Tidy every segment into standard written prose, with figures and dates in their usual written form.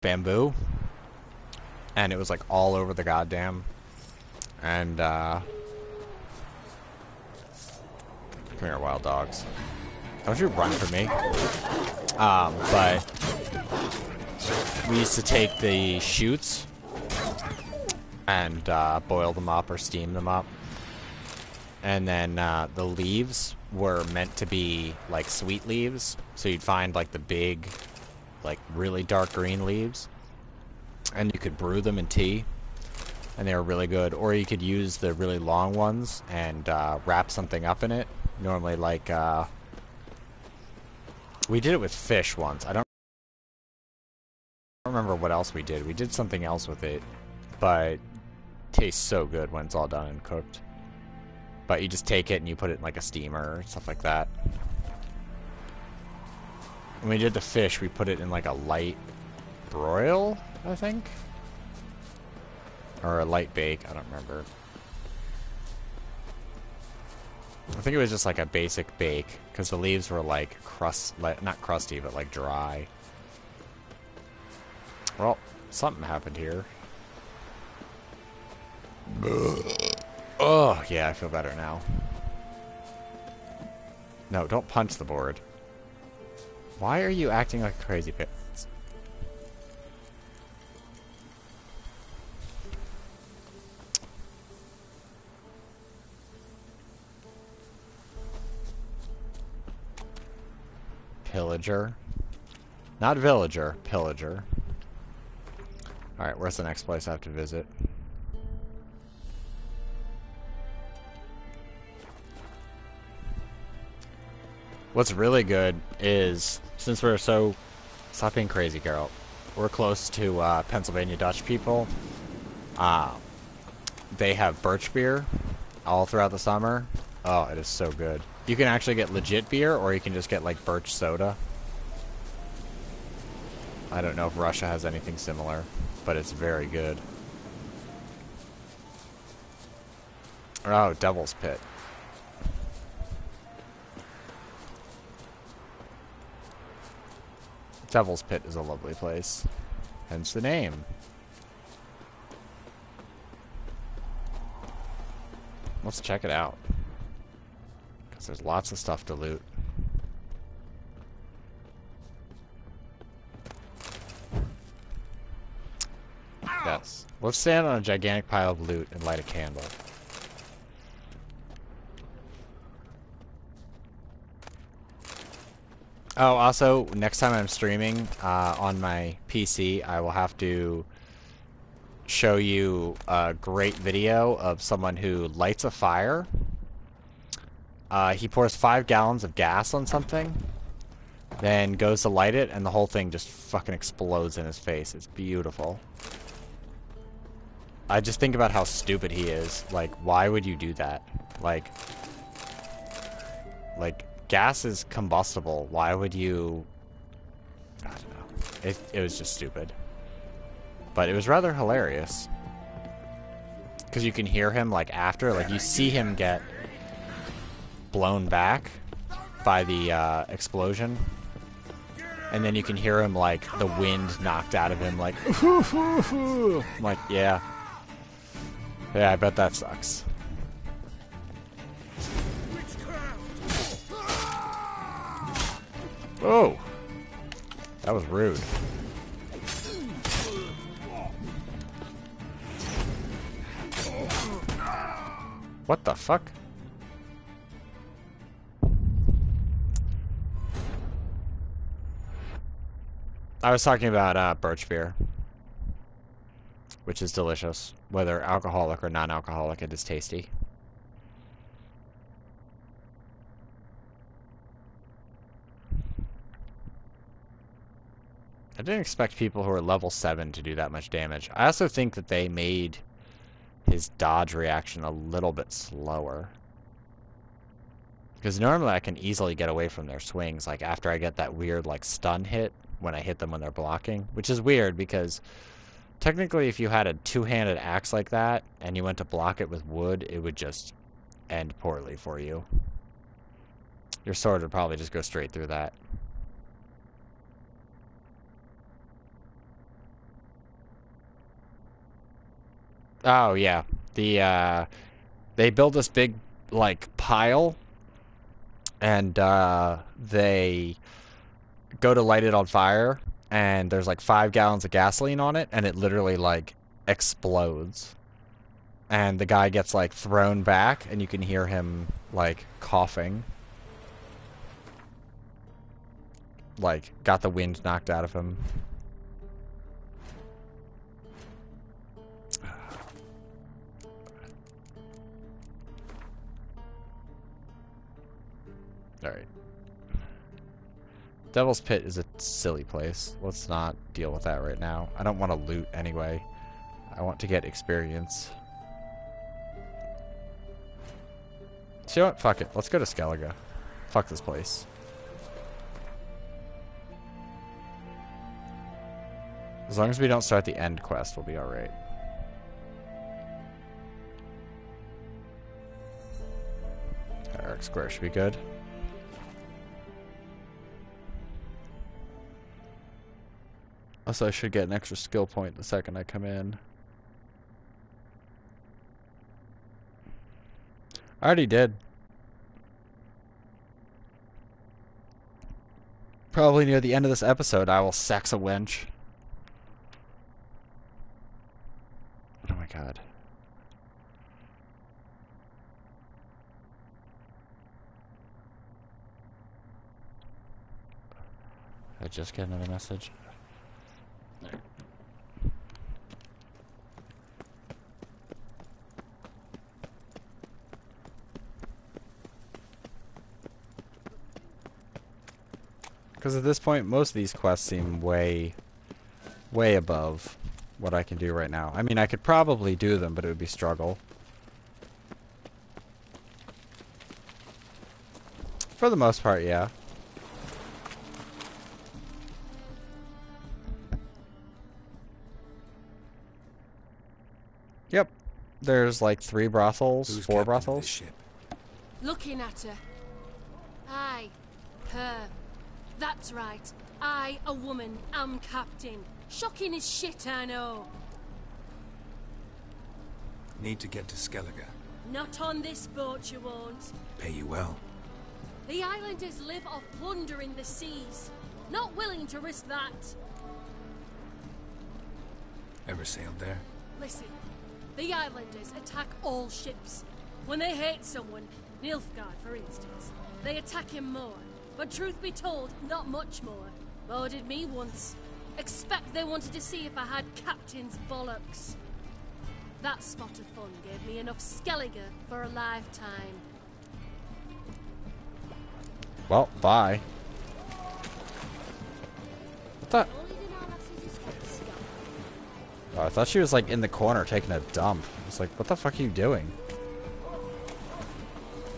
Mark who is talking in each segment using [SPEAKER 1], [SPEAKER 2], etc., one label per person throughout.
[SPEAKER 1] bamboo, and it was like all over the goddamn. And come here, wild dogs. Don't you run from me? But we used to take the shoots and boil them up or steam them up. And then the leaves were meant to be like sweet leaves. So you'd find like the big, like really dark green leaves. And you could brew them in tea. And they were really good. Or you could use the really long ones and wrap something up in it. Normally like, we did it with fish once. I don't remember what else we did. We did something else with it. But it tastes so good when it's all done and cooked. But you just take it and you put it in like a steamer or stuff like that. When we did the fish, we put it in like a light broil, I think? Or a light bake, I don't remember. I think it was just like a basic bake, because the leaves were like not crusty, but like dry. Well, something happened here. Oh, yeah, I feel better now. No, don't punch the board. Why are you acting like a crazy bitch? Pillager. Not villager, pillager. Alright, where's the next place I have to visit? What's really good is, since we're so... Stop being crazy, Carol. We're close to Pennsylvania Dutch people. They have birch beer all throughout the summer. Oh, it is so good. You can actually get legit beer, or you can just get, like, birch soda. I don't know if Russia has anything similar, but it's very good. Oh, Devil's Pit. Devil's Pit is a lovely place. Hence the name. Let's check it out. Because there's lots of stuff to loot. Yes. Let's stand on a gigantic pile of loot and light a candle. Oh, also, next time I'm streaming on my PC, I will have to show you a great video of someone who lights a fire. He pours 5 gallons of gas on something, then goes to light it, and the whole thing just fucking explodes in his face. It's beautiful. I just think about how stupid he is. Like, why would you do that? Like, gas is combustible. Why would you... I don't know. It was just stupid. But it was rather hilarious. Because you can hear him, like, after. Like, you see him get blown back by the explosion. And then you can hear him, like, the wind knocked out of him, like... I'm like, yeah. Yeah, I bet that sucks. Oh! That was rude. What the fuck? I was talking about birch beer, which is delicious. Whether alcoholic or non-alcoholic, it is tasty. I didn't expect people who are level 7 to do that much damage. I also think that they made his dodge reaction a little bit slower. Because normally I can easily get away from their swings, like after I get that weird like stun hit when I hit them when they're blocking. Which is weird because technically if you had a two-handed axe like that and you went to block it with wood, it would just end poorly for you. Your sword would probably just go straight through that. Oh yeah, they build this big like pile, and they go to light it on fire, and there's like 5 gallons of gasoline on it, and it literally like explodes, and the guy gets like thrown back, and you can hear him like coughing, like got the wind knocked out of him. Alright. Devil's Pit is a silly place. Let's not deal with that right now. I don't want to loot anyway. I want to get experience. So you know what? Fuck it. Let's go to Skellige. Fuck this place. As long as we don't start the end quest, we'll be alright. Eric Square should be good. Also, I should get an extra skill point the second I come in. I already did. Probably near the end of this episode, I will sex a wench. Oh my god. Did I just get another message? No. Because at this point, most of these quests seem way above what I can do right now. I mean, I could probably do them, but it would be struggle. For the most part, yeah. Yep. There's like 3 brothels, 4 brothels.
[SPEAKER 2] Looking at her. Aye. Her. That's right. I, a woman, am captain. Shocking as shit, I know.
[SPEAKER 3] Need to get to Skellige.
[SPEAKER 2] Not on this boat, you won't.
[SPEAKER 3] Pay you well.
[SPEAKER 2] The islanders live off plundering the seas. Not willing to risk that.
[SPEAKER 3] Ever sailed there?
[SPEAKER 2] Listen, the islanders attack all ships. When they hate someone, Nilfgaard for instance, they attack him more. But truth be told, not much more. Boarded me once. Expect they wanted to see if I had captain's bollocks. That spot of fun gave me enough Skellige for a lifetime.
[SPEAKER 1] Well, bye. What the? Oh, I thought she was like in the corner taking a dump. I was like, what the fuck are you doing?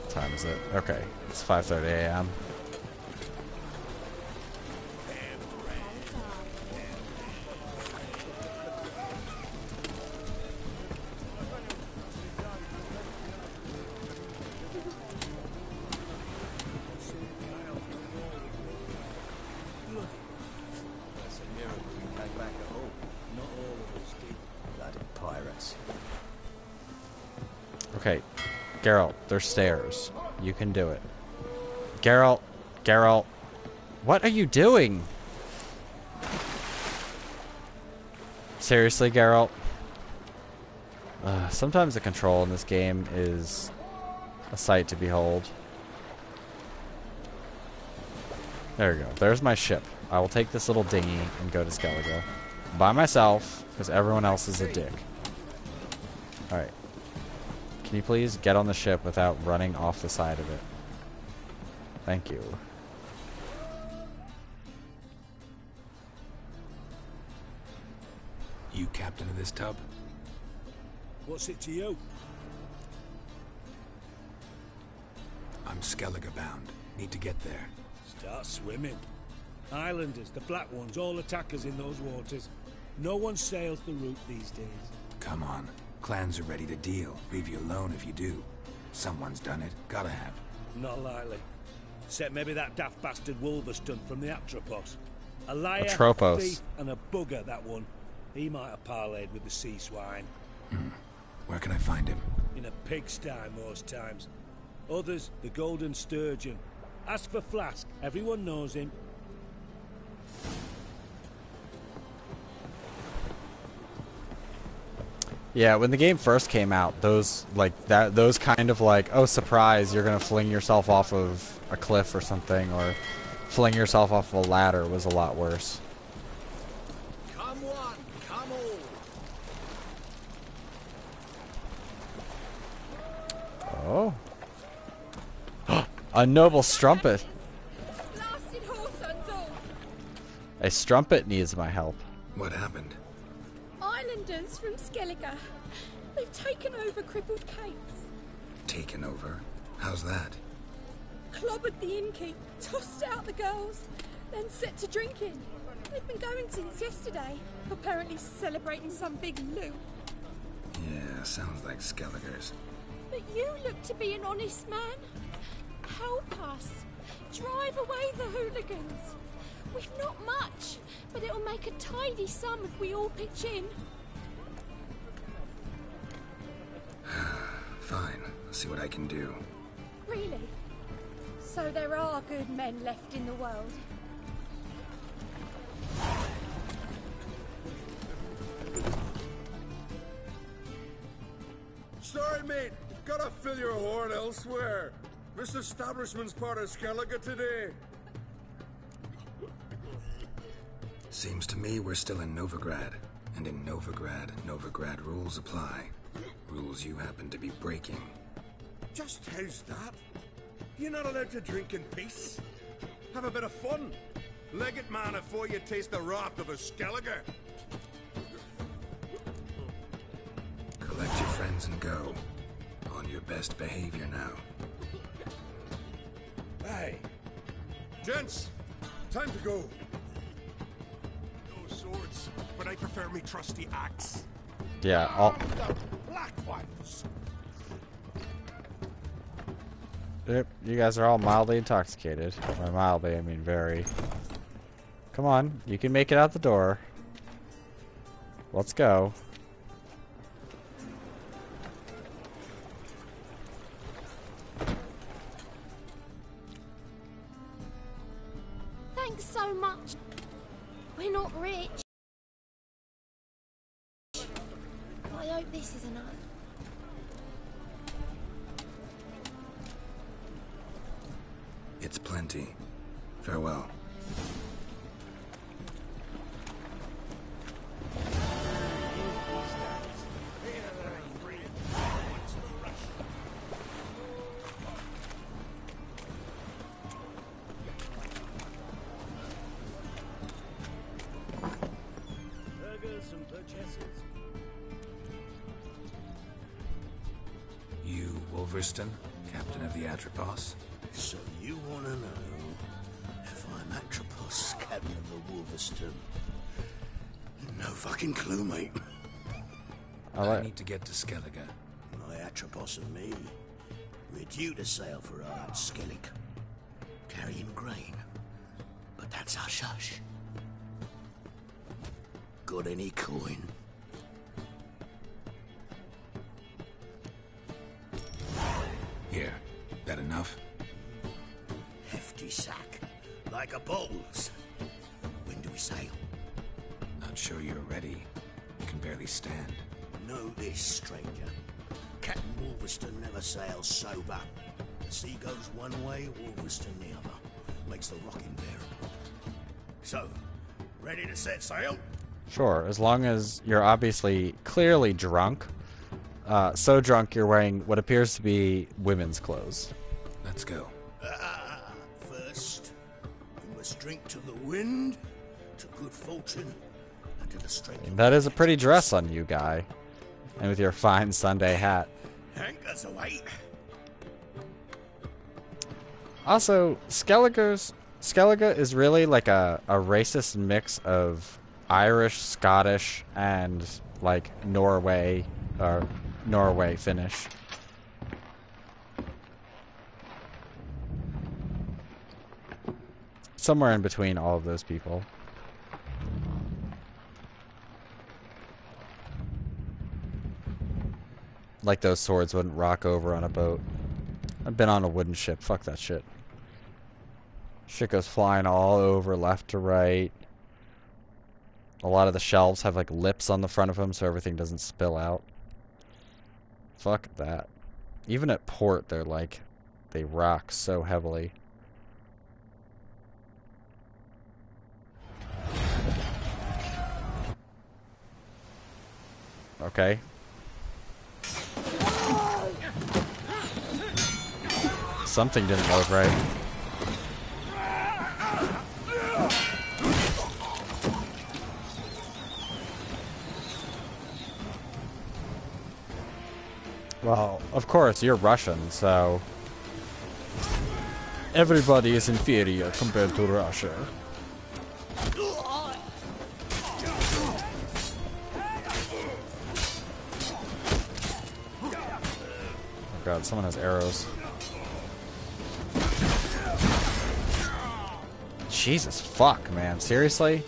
[SPEAKER 1] What time is it? Okay, it's 5:30 a.m. Okay, Geralt, there's stairs. You can do it. Geralt, what are you doing? Seriously, Geralt? Sometimes the control in this game is a sight to behold. There we go. There's my ship. I will take this little dinghy and go to Skellige. By myself, because everyone else is a dick. Alright. Can you please get on the ship without running off the side of it? Thank you.
[SPEAKER 3] You captain of this tub?
[SPEAKER 4] What's it to you?
[SPEAKER 3] I'm Skellige bound. Need to get there.
[SPEAKER 4] Start swimming. Islanders, the black ones, all attackers in those waters. No one sails the route these days.
[SPEAKER 3] Come on. Clans are ready to deal. Leave you alone if you do. Someone's done it. Gotta have.
[SPEAKER 4] Not likely. Except maybe that daft bastard Wolverston from the Atropos. A liar,
[SPEAKER 1] Atropos.
[SPEAKER 4] thief, and a bugger, that one. He might have parlayed with the sea swine.
[SPEAKER 3] Where can I find him?
[SPEAKER 4] In a pigsty most times. Others, the Golden Sturgeon. Ask for Flask. Everyone knows him.
[SPEAKER 1] Yeah, when the game first came out, those kind of like, oh surprise, you're gonna fling yourself off of a cliff or something, or fling yourself off of a ladder was a lot worse.
[SPEAKER 4] Come one, come
[SPEAKER 1] all. Oh. A noble strumpet.
[SPEAKER 5] Blasted horse and all.
[SPEAKER 1] A strumpet needs my help.
[SPEAKER 3] What happened?
[SPEAKER 5] Islanders from Skellige. They've taken over crippled capes.
[SPEAKER 3] Taken over? How's that?
[SPEAKER 5] Clobbered the innkeep, tossed out the girls, then set to drinking. They've been going since yesterday, apparently celebrating some big loot.
[SPEAKER 3] Yeah, sounds like Skelligers.
[SPEAKER 5] But you look to be an honest man. Help us. Drive away the hooligans. We've not much, but it'll make a tidy sum if we all pitch in.
[SPEAKER 3] Fine, I'll see what I can do.
[SPEAKER 5] Really? So there are good men left in the world?
[SPEAKER 6] Sorry, mate. Gotta fill your horn elsewhere. This establishment's part of Skellige today.
[SPEAKER 3] Seems to me we're still in Novigrad. And in Novigrad, Novigrad rules apply. Rules you happen to be breaking.
[SPEAKER 6] Just how's that? You're not allowed to drink in peace. Have a bit of fun. Leg it, man, before you taste the wrath of a Skellige.
[SPEAKER 3] Collect your friends and go. On your best behavior now.
[SPEAKER 6] Hey. Gents, time to go. No swords, but I prefer me trusty axe.
[SPEAKER 1] Yeah, all...
[SPEAKER 6] The black ones.
[SPEAKER 1] Yep, you guys are all mildly intoxicated. By mildly, I mean very. Come on, you can make it out the door. Let's go.
[SPEAKER 5] Thanks so much. We're not rich. I hope this is enough.
[SPEAKER 3] It's plenty. Farewell.
[SPEAKER 4] Burgers and purchases.
[SPEAKER 3] You, Wolverston, captain of the Atropos?
[SPEAKER 7] So you want to know if I'm Atropos, captain of the Wolverston? No fucking clue, mate.
[SPEAKER 3] I need to get to Skellige.
[SPEAKER 7] My Atropos and me, we're due to sail for Ard Skellig, carrying grain. But that's hush-hush. Got any coin?
[SPEAKER 3] Here. That enough?
[SPEAKER 7] Hefty sack, like a bowls. When do we sail?
[SPEAKER 3] Not sure you're ready. You can barely stand.
[SPEAKER 7] Know this, stranger. Captain Wolverston never sails sober. The sea goes one way, Wolverston the other. Makes the rocking bearable. So, ready to set sail?
[SPEAKER 1] Sure, as long as you're obviously clearly drunk. So drunk you're wearing what appears to be women's clothes.
[SPEAKER 3] Let's go.
[SPEAKER 7] First, you must drink to the wind, to good fortune, and to the strength of...
[SPEAKER 1] That is a pretty dress on you, guy. And with your fine Sunday hat.
[SPEAKER 7] Anchors away.
[SPEAKER 1] Also, Skellige is really like a racist mix of Irish, Scottish, and like Norway Finnish. Somewhere in between all of those people. Like those swords wouldn't rock over on a boat. I've been on a wooden ship. Fuck that shit. Shit goes flying all over, left to right. A lot of the shelves have like lips on the front of them so everything doesn't spill out. Fuck that. Even at port, they're like, they rock so heavily. Okay. Something didn't load right. Well, of course, you're Russian, so... Everybody is inferior compared to Russia. Oh god, someone has arrows. Jesus fuck, man. Seriously?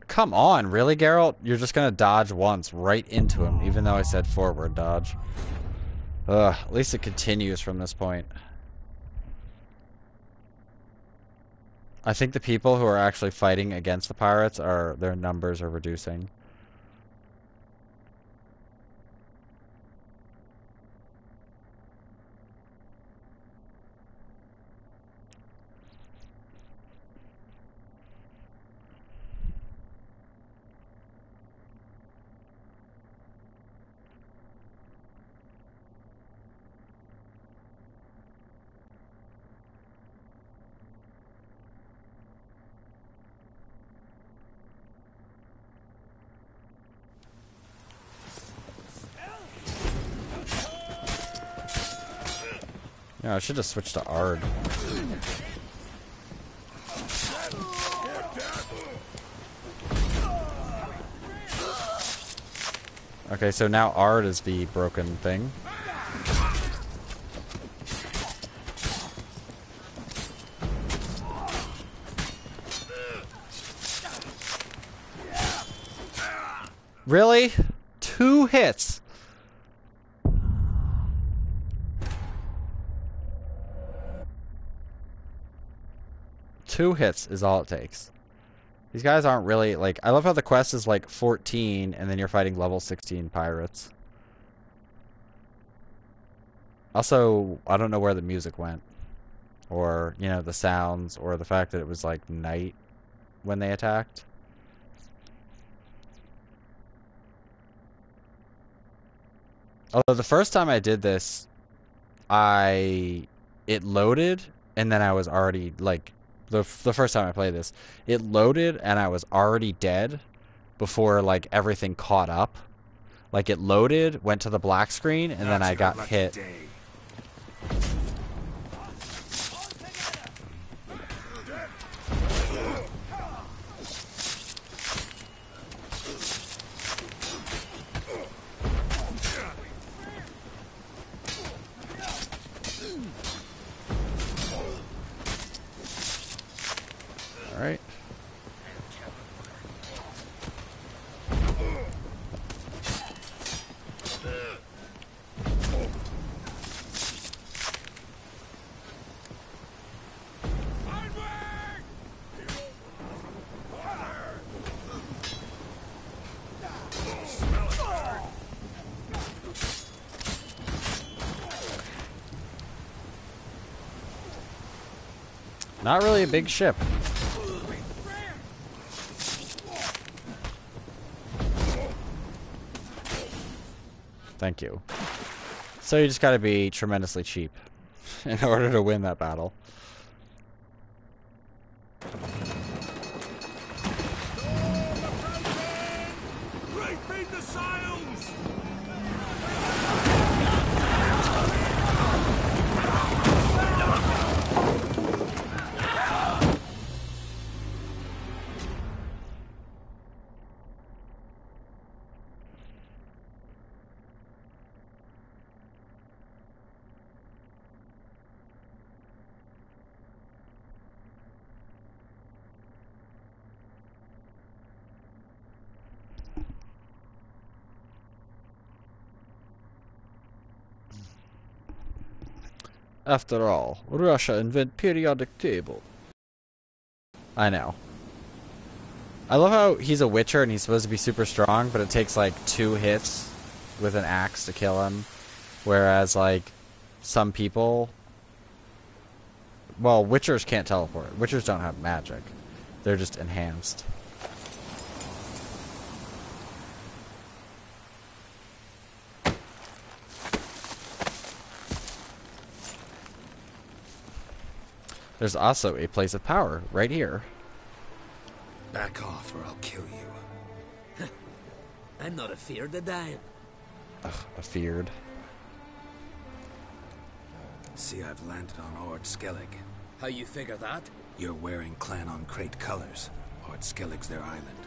[SPEAKER 1] Come on, really, Geralt? You're just gonna dodge once right into him, even though I said forward dodge. Ugh, at least it continues from this point. I think the people who are actually fighting against the pirates their numbers are reducing. Yeah, I should have switched to Ard. Okay, so now Ard is the broken thing. Really? 2 hits. Two hits is all it takes. These guys aren't really, like... I love how the quest is, like, 14, and then you're fighting level 16 pirates. Also, I don't know where the music went. Or, you know, the sounds, or the fact that it was, like, night when they attacked. Although the first time I did this, it loaded, and then I was already, like... The first time I played this, it loaded and I was already dead before like everything caught up. Like it loaded, went to the black screen, and then I got hit. Alright. Not really a big ship. Thank you. So you just gotta be tremendously cheap in order to win that battle.
[SPEAKER 6] Reefing the sails!
[SPEAKER 1] After all, Russia invent periodic table. I know. I love how he's a witcher and he's supposed to be super strong, but it takes like 2 hits with an axe to kill him. Whereas like some people, well, witchers can't teleport. Witchers don't have magic. They're just enhanced. There's also a place of power right here.
[SPEAKER 3] Back off or I'll kill you.
[SPEAKER 8] I'm not afeard of dying.
[SPEAKER 1] Ugh, afeard.
[SPEAKER 3] See, I've landed on Ord Skellig.
[SPEAKER 8] How you figure that?
[SPEAKER 3] You're wearing Clan on Crate colors. Ord Skellig's their island.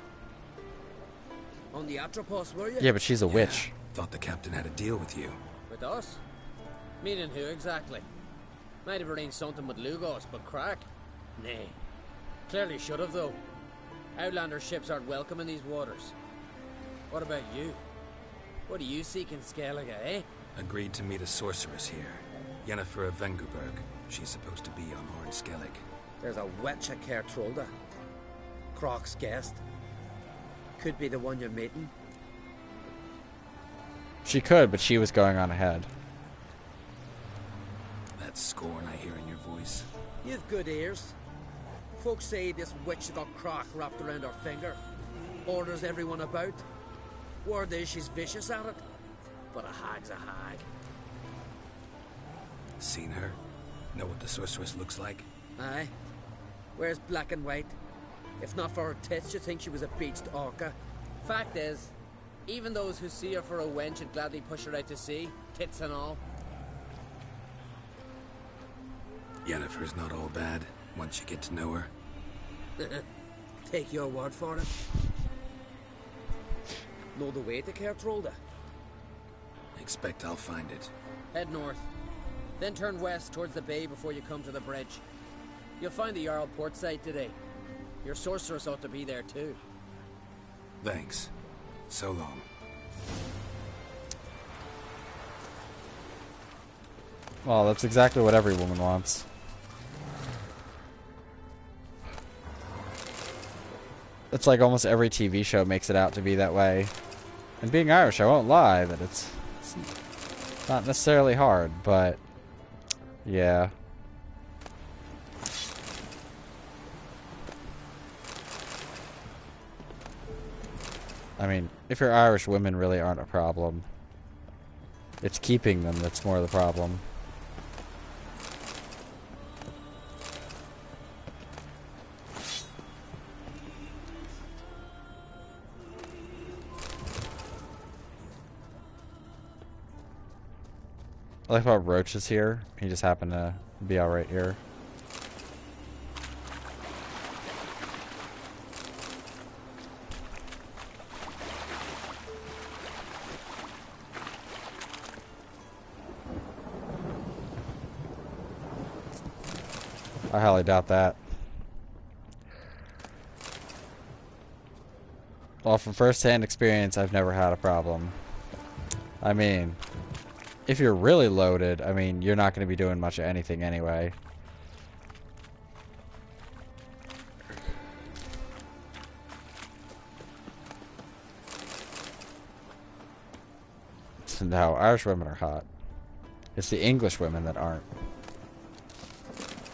[SPEAKER 8] On the Atropos, were you?
[SPEAKER 1] Yeah, but she's a witch.
[SPEAKER 3] Thought the captain had a deal with you.
[SPEAKER 8] With us? Meaning who exactly? Might have arranged something with Lugos, but crack? Nay. Clearly should have, though. Outlander ships aren't welcome in these waters. What about you? What do you seek in Skellige, eh?
[SPEAKER 3] Agreed to meet a sorceress here. Yennefer of Vengerberg. She's supposed to be on Ord Skellig.
[SPEAKER 8] There's a witch at Kertrolda. Croc's guest. Could be the one you're meeting.
[SPEAKER 1] She could, but she was going on ahead.
[SPEAKER 3] That scorn I hear in your voice.
[SPEAKER 8] You've good ears. Folks say this witch has got Croc wrapped around her finger. Orders everyone about. Word is she's vicious at it. But a hag's a hag.
[SPEAKER 3] Seen her? Know what the sorceress looks like?
[SPEAKER 8] Aye. Wears black and white. If not for her tits, you'd think she was a beached orca. Fact is, even those who see her for a wench would gladly push her out to sea, tits and all.
[SPEAKER 3] Yennefer's not all bad, once you get to know her.
[SPEAKER 8] Take your word for it. Know the way to Kertrolda?
[SPEAKER 3] Expect I'll find it.
[SPEAKER 8] Head north. Then turn west towards the bay before you come to the bridge. You'll find the Jarl port site today. Your sorceress ought to be there too.
[SPEAKER 3] Thanks. So long.
[SPEAKER 1] Well, that's exactly what every woman wants. It's like almost every TV show makes it out to be that way. And being Irish, I won't lie that it's not necessarily hard, but yeah. I mean, if you're Irish, women really aren't a problem. It's keeping them that's more the problem. I like how Roach is here. He just happened to be all right here. I highly doubt that. Well, from first-hand experience, I've never had a problem. I mean, if you're really loaded, I mean, you're not going to be doing much of anything anyway. No, Irish women are hot. It's the English women that aren't.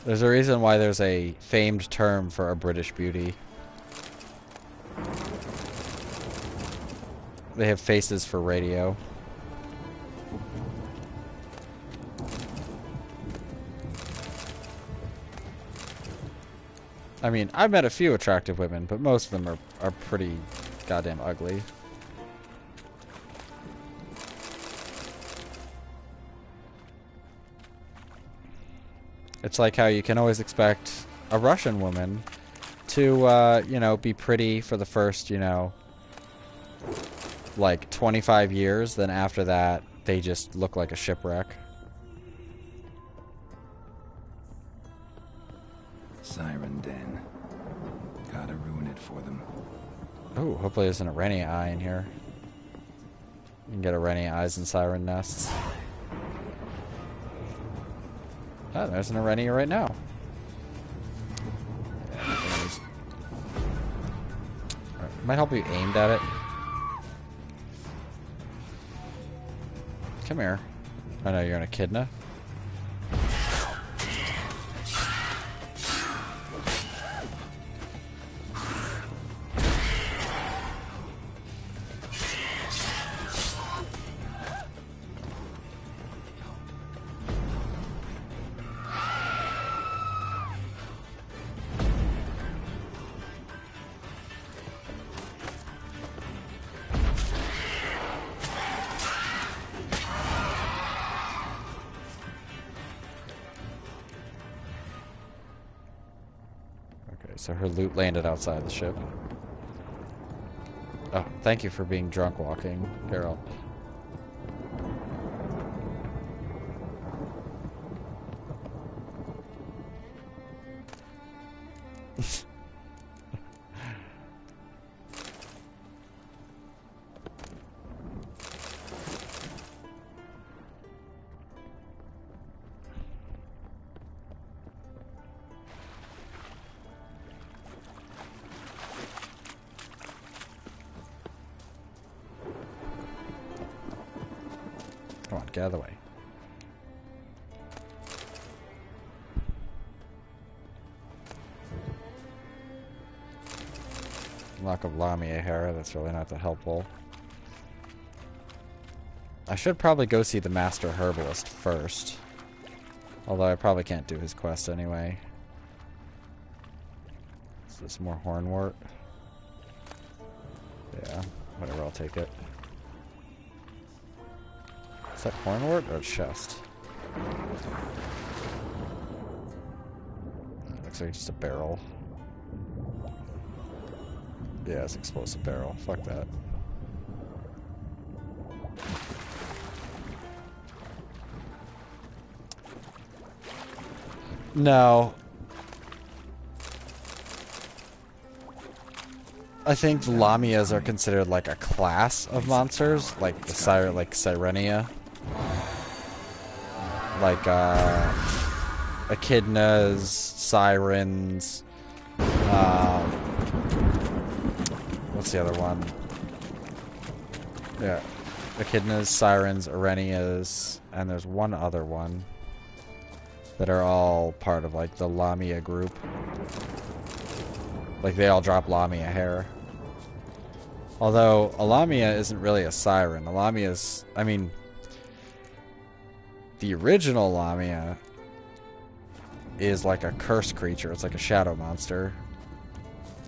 [SPEAKER 1] There's a reason why there's a famed term for a British beauty. They have faces for radio. I mean, I've met a few attractive women, but most of them are pretty goddamn ugly. It's like how you can always expect a Russian woman to, you know, be pretty for the first, you know, like 25 years. Then after that, they just look like a shipwreck.
[SPEAKER 3] Siren Den. Gotta ruin it for them.
[SPEAKER 1] Oh, hopefully there's an Arenia eye in here. You can get Arenia eyes in siren nests. Oh, there's an Arenia right now. Alright, might help you aimed at it. Come here. I know you're an echidna. So her loot landed outside the ship. Oh, thank you for being drunk walking, Carol. Come on, get out of the way. Lack of Lamia hair, that's really not that helpful. I should probably go see the Master Herbalist first. Although I probably can't do his quest anyway. Is this more Hornwort? Yeah, whatever, I'll take it. Is that Hornwort or chest? Looks like just a barrel. Yeah, it's explosive barrel. Fuck that. No. I think Lamias are considered like a class of monsters, like the Sirenia. Like echidnas, sirens, what's the other one? Yeah, echidnas, sirens, Arenias, and there's one other one that are all part of like the Lamia group. Like they all drop Lamia hair. Although a Lamia isn't really a siren. A Lamia is, I mean, the original Lamia is like a cursed creature. It's like a shadow monster.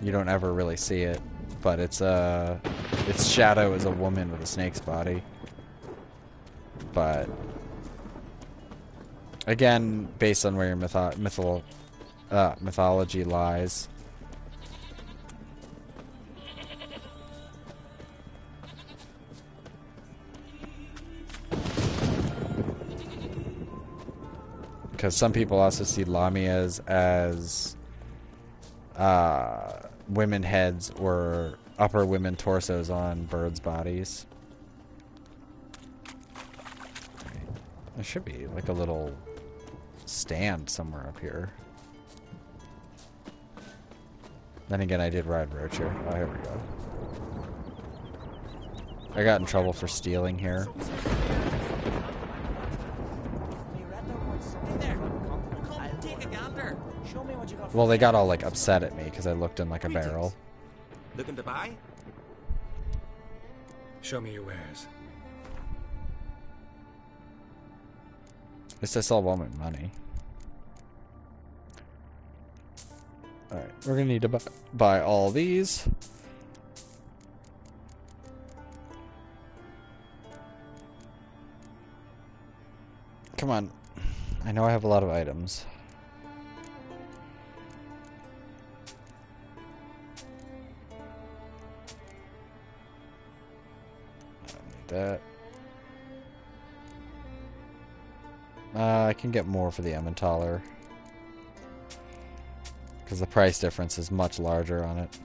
[SPEAKER 1] You don't ever really see it, but its shadow is a woman with a snake's body. But again, based on where your mythology lies. Because some people also see Lamias as women heads or upper women torsos on birds' bodies. There should be like a little stand somewhere up here. Then again, I did ride Roacher. Oh, here we go. I got in trouble for stealing here.
[SPEAKER 9] I'll take a gander.
[SPEAKER 1] Well, they got all like upset at me because I looked in like a barrel.
[SPEAKER 9] Looking to buy?
[SPEAKER 3] Show me your wares.
[SPEAKER 1] At least I still want my money. Alright, we're gonna need to buy all these. Come on. I know I have a lot of items. I don't need that. I can get more for the Emmentaler. Because the price difference is much larger on it.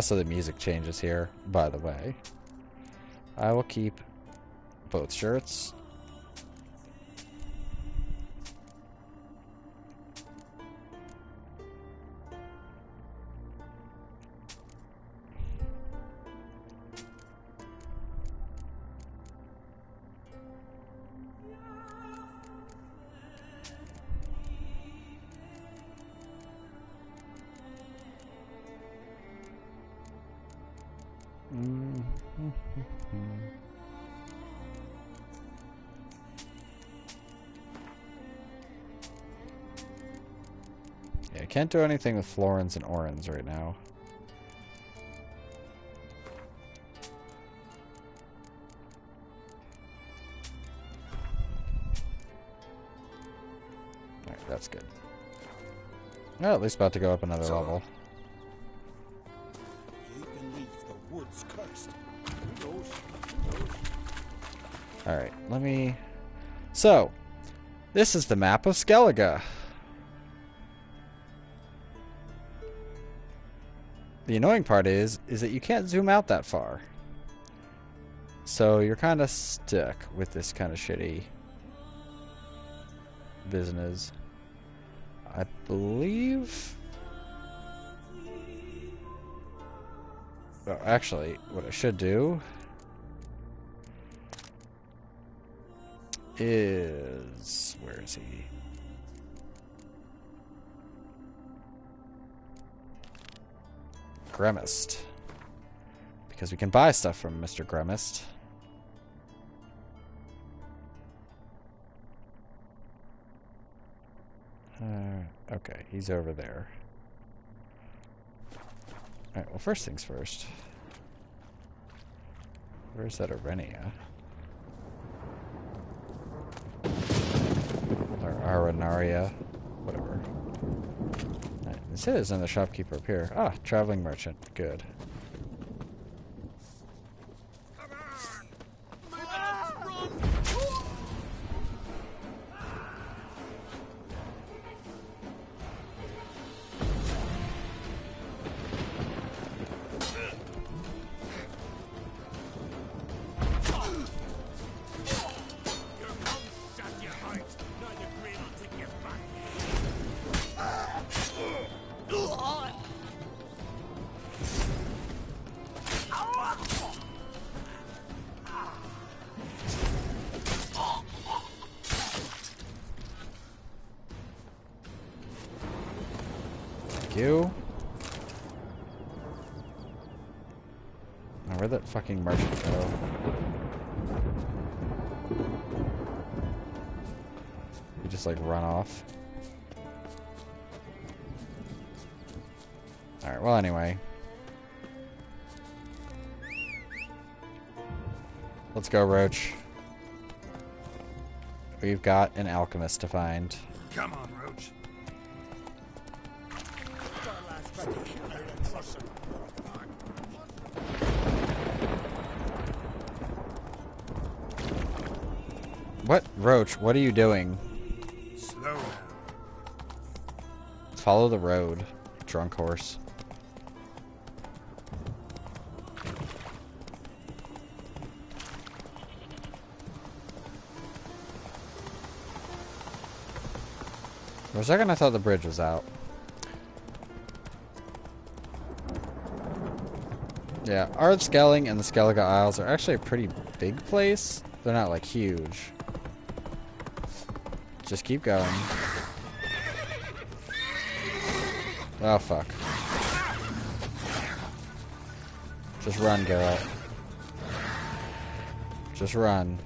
[SPEAKER 1] So the music changes here, by the way. I will keep both shirts. Yeah, I can't do anything with Florins and Orins right now. Alright, that's good. Well, at least about to go up another level. Alright, let me... So, this is the map of Skellige. The annoying part is that you can't zoom out that far. So you're kind of stuck with this kind of shitty business. I believe... Oh, actually, what I should do is... Where is he? Gremist. Because we can buy stuff from Mr. Gremist. Okay, he's over there. Alright, well, first things first. Where's that Arenia? Or Arenaria? Whatever. Right, this is another shopkeeper up here. Ah, traveling merchant. Good. You. Now, where'd that fucking merchant go? You just like run off. Alright, well, anyway. Let's go, Roach. We've got an alchemist to find.
[SPEAKER 6] Come on, Roach.
[SPEAKER 1] What? Roach, what are you doing?
[SPEAKER 6] Slow down.
[SPEAKER 1] Follow the road, drunk horse. For a second I thought the bridge was out. Yeah, Ardskelling and the Skellige Isles are actually a pretty big place. They're not, like, huge. Just keep going. Oh, fuck. Just run, Geralt. Just run.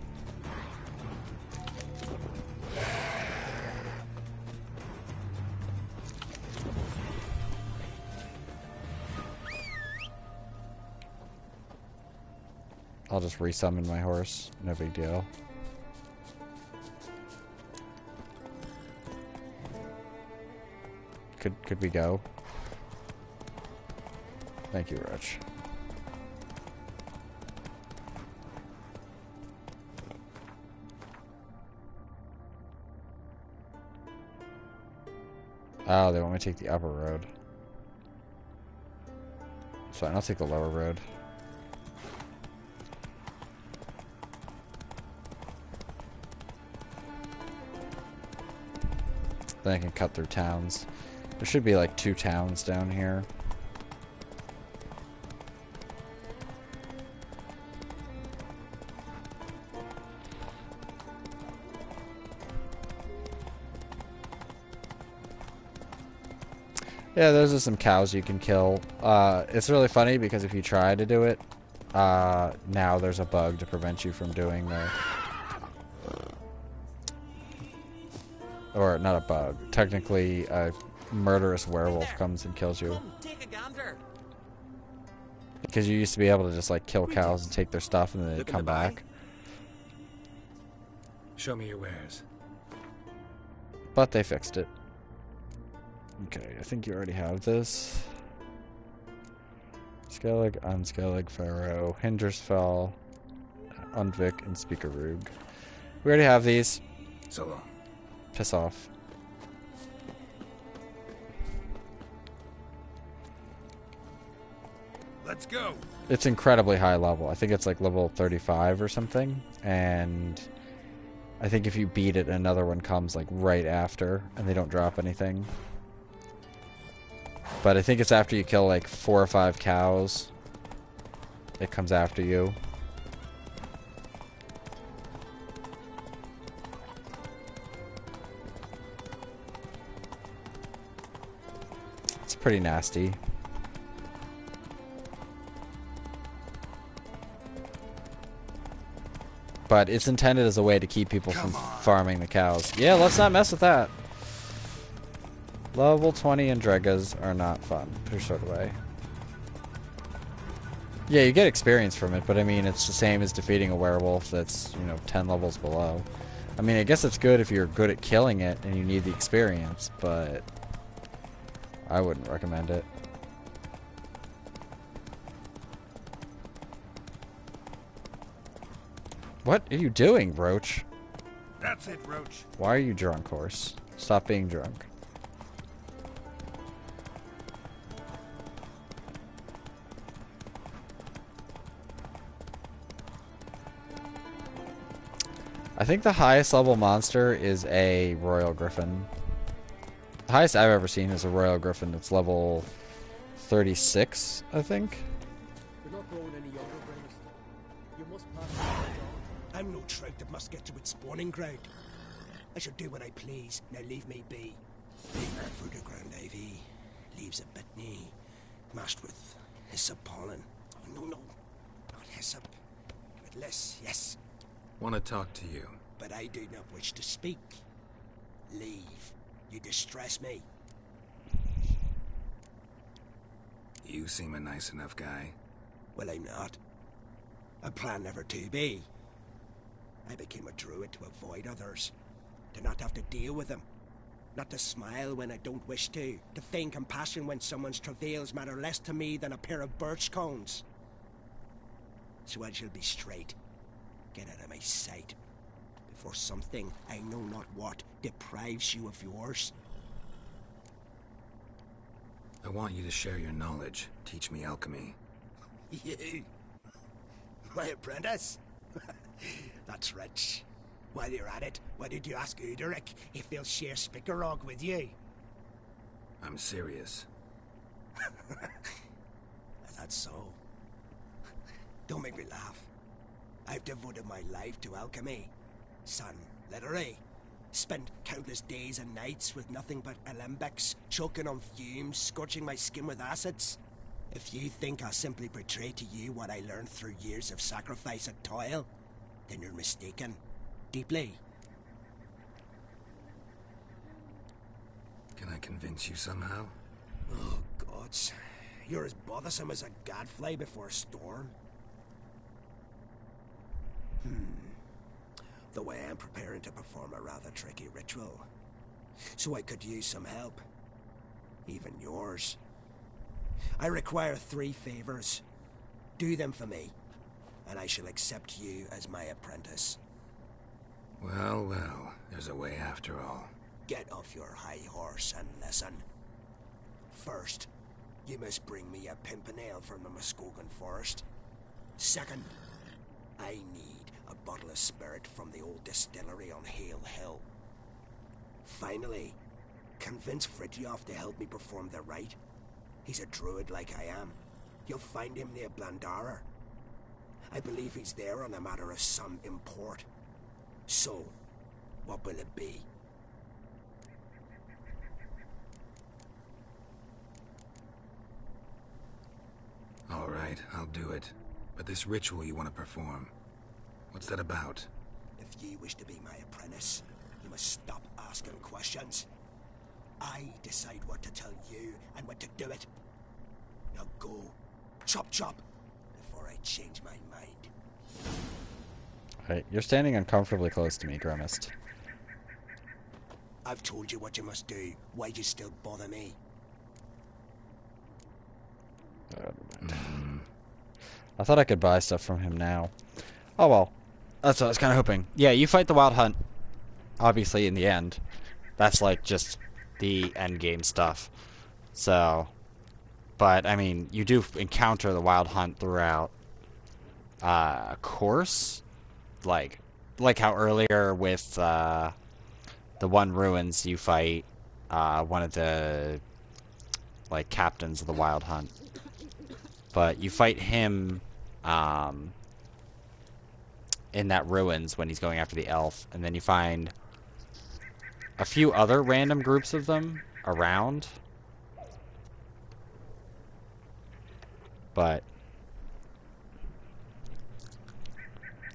[SPEAKER 1] I'll just resummon my horse. No big deal. Could we go? Thank you, Rich. Oh, they want me to take the upper road. So I'll take the lower road. Then I can cut through towns. There should be like 2 towns down here. Yeah, those are some cows you can kill. It's really funny because if you try to do it, now there's a bug to prevent you from doing the... Or, not a bug. Technically, a murderous werewolf comes and kills you.
[SPEAKER 8] Take a gander.
[SPEAKER 1] Because you used to be able to just, like, kill cows and take their stuff and then they'd come back.
[SPEAKER 3] Show me your wares.
[SPEAKER 1] But they fixed it. Okay, I think you already have this. Skellig, Unskellig, Pharaoh, Hindersfell, Undvik, and Speakerroog. We already have these.
[SPEAKER 3] So long.
[SPEAKER 1] Piss off.
[SPEAKER 6] Let's go.
[SPEAKER 1] It's incredibly high level. I think it's like level 35 or something. And I think if you beat it, another one comes like right after, and they don't drop anything. But I think it's after you kill like 4 or 5 cows. It comes after you. It's pretty nasty. But it's intended as a way to keep people from farming the cows. Yeah, let's not mess with that. Level 20 and Dregas are not fun. They're sort of way. Yeah, you get experience from it, but I mean, it's the same as defeating a werewolf that's, you know, 10 levels below. I mean, I guess it's good if you're good at killing it and you need the experience, but I wouldn't recommend it. What are you doing, Roach?
[SPEAKER 6] That's it, Roach.
[SPEAKER 1] Why are you drunk, horse? Stop being drunk. I think the highest level monster is a Royal Griffin. The highest I've ever seen is a Royal Griffin that's level 36, I think.
[SPEAKER 7] You're not growing any younger, Brandis. You must pass the on. I'm no trout that must get to its spawning ground. I shall do what I please. Now leave me be. Further ground ivy, leaves a bit knee, mashed with hyssop pollen. Oh, no, not hyssop. But less, yes.
[SPEAKER 3] Want to talk to you.
[SPEAKER 7] But I do not wish to speak. Leave. You distress me.
[SPEAKER 3] You seem a nice enough guy.
[SPEAKER 7] Well, I'm not. I plan never to be. I became a druid to avoid others. To not have to deal with them. Not to smile when I don't wish to. To feign compassion when someone's travails matter less to me than a pair of birch cones. So I shall be straight. Get out of my sight. Before something, I know not what, deprives you of yours.
[SPEAKER 3] I want you to share your knowledge. Teach me alchemy.
[SPEAKER 7] You? My apprentice? That's rich. While you're at it, why did you ask Uderic if he'll share Spikarog with you?
[SPEAKER 3] I'm serious.
[SPEAKER 7] That's so. Don't make me laugh. I've devoted my life to alchemy. Son, literally. Spent countless days and nights with nothing but alembics, choking on fumes, scorching my skin with acids. If you think I'll simply portray to you what I learned through years of sacrifice and toil, then you're mistaken. Deeply.
[SPEAKER 3] Can I convince you somehow?
[SPEAKER 7] Oh, gods. You're as bothersome as a gadfly before a storm. Though I am preparing to perform a rather tricky ritual. So I could use some help. Even yours. I require 3 favors. Do them for me, and I shall accept you as my apprentice.
[SPEAKER 3] Well, well, there's a way after all.
[SPEAKER 7] Get off your high horse and listen. First, you must bring me a pimpernel from the Muskogan forest. Second, I need a bottle of spirit from the old distillery on Hale Hill. Finally, convince Fridtjof to help me perform the rite. He's a druid like I am. You'll find him near Blandara. I believe he's there on a matter of some import. So, what will it be?
[SPEAKER 3] All right, I'll do it. But this ritual you want to perform, what's that about?
[SPEAKER 7] If you wish to be my apprentice, you must stop asking questions. I decide what to tell you and when to do it. Now go. Chop chop. Before I change my mind.
[SPEAKER 1] Right, you're standing uncomfortably close to me, Grimmist.
[SPEAKER 7] I've told you what you must do. Why'd you still bother me?
[SPEAKER 1] I thought I could buy stuff from him now. Oh well. That's what I was kind of hoping. Yeah, you fight the Wild Hunt. Obviously, in the end. That's like just the end game stuff. So, but I mean, you do encounter the Wild Hunt throughout a course, like how earlier with the one ruins you fight one of the like captains of the Wild Hunt, but you fight him in that ruins when he's going after the elf, and then you find a few other random groups of them around. But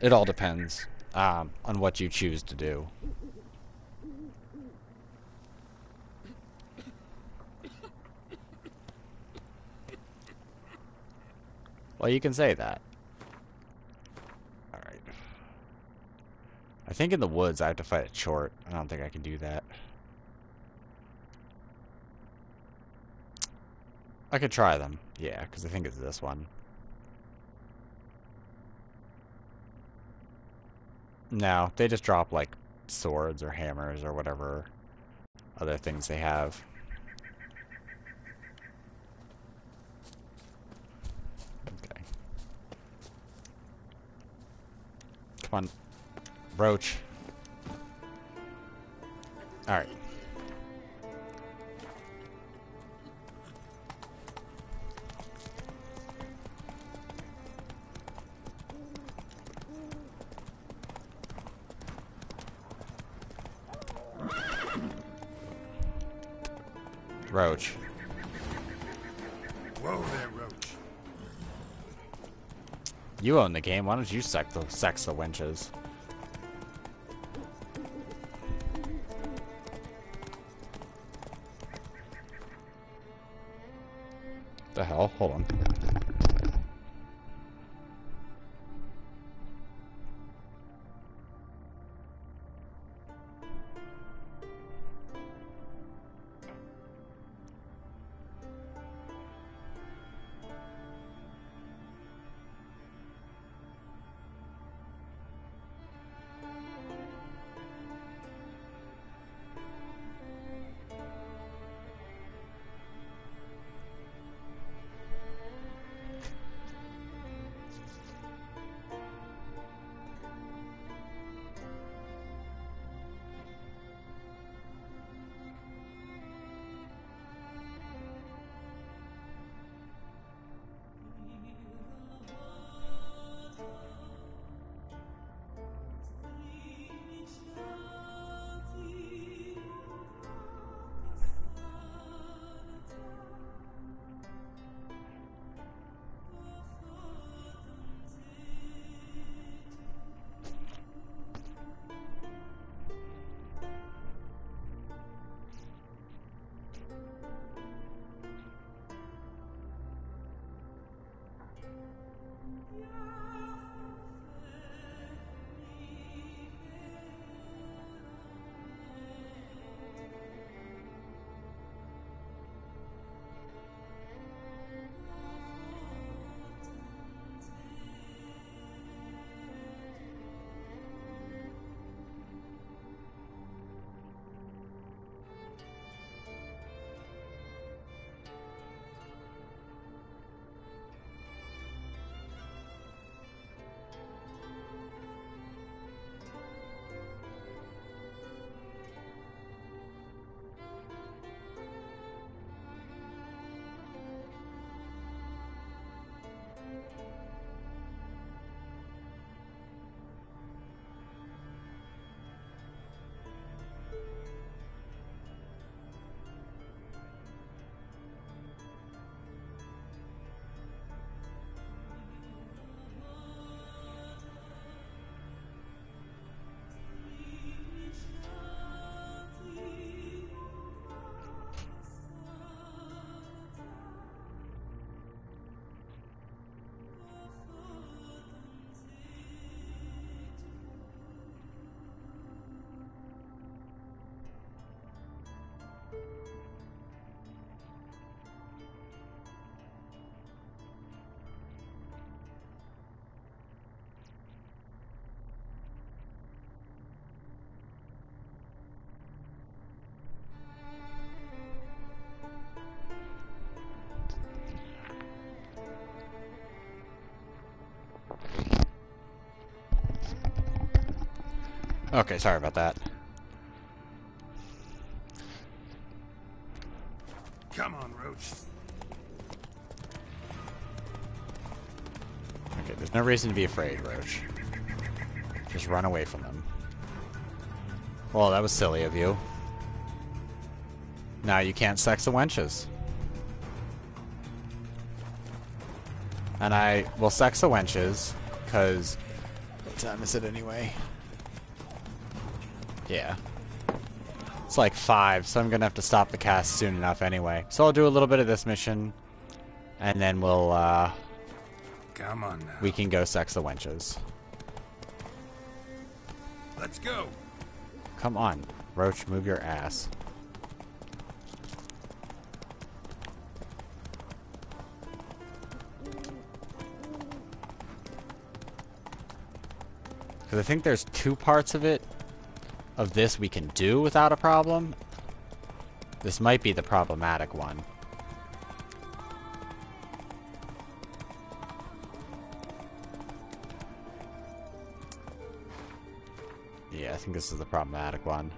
[SPEAKER 1] it all depends on what you choose to do. Well, you can say that. Alright. I think in the woods I have to fight a short. I don't think I can do that. I could try them. Yeah, because I think it's this one. No, they just drop, like, swords or hammers or whatever other things they have. Okay. Come on. Roach. Alright. Roach.
[SPEAKER 6] Whoa there, Roach.
[SPEAKER 1] You own the game. Why don't you sex the wenches? The hell? Hold on. Okay, sorry about that.
[SPEAKER 6] Come on, Roach.
[SPEAKER 1] Okay, there's no reason to be afraid, Roach. Just run away from them. Well, that was silly of you. Now you can't sex the wenches. And I will sex the wenches, because... What time is it anyway? Yeah. It's like 5, so I'm gonna have to stop the cast soon enough anyway. So I'll do a little bit of this mission, and then we'll,
[SPEAKER 3] Come on now.
[SPEAKER 1] we can go sex the wenches.
[SPEAKER 6] Let's go.
[SPEAKER 1] Come on, Roach, move your ass. Because I think there's 2 parts of it, of this we can do without a problem. This might be the problematic one. Yeah, I think this is the problematic one.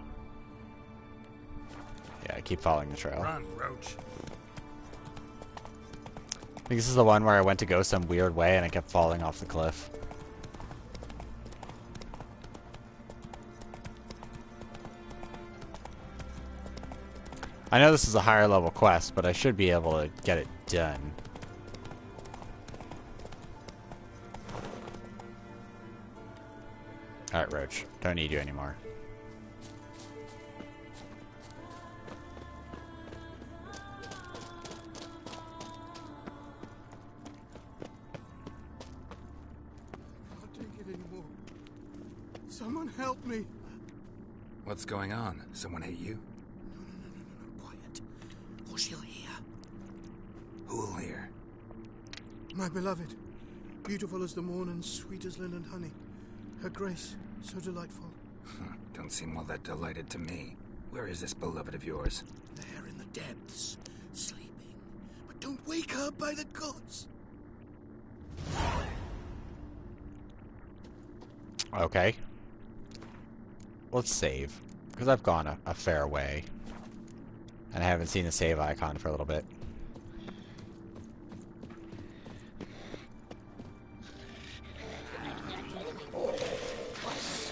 [SPEAKER 1] Yeah, I keep following the trail.
[SPEAKER 6] Run, Roach.
[SPEAKER 1] I think this is the one where I went to go some weird way and I kept falling off the cliff. I know this is a higher level quest, but I should be able to get it done. Alright, Roach. Don't need you anymore.
[SPEAKER 7] Can't take it anymore. Someone help me.
[SPEAKER 3] What's going on? Someone hit you?
[SPEAKER 7] No, quiet. Or she'll hear.
[SPEAKER 3] Who'll hear?
[SPEAKER 7] My beloved. Beautiful as the morn and sweet as linden honey. Her grace, so delightful.
[SPEAKER 3] Don't seem all that delighted to me. Where is this beloved of yours?
[SPEAKER 7] There in the depths, sleeping. But don't wake her by the gods.
[SPEAKER 1] Okay. Let's save. Because I've gone a fair way. And I haven't seen the save icon for a little bit.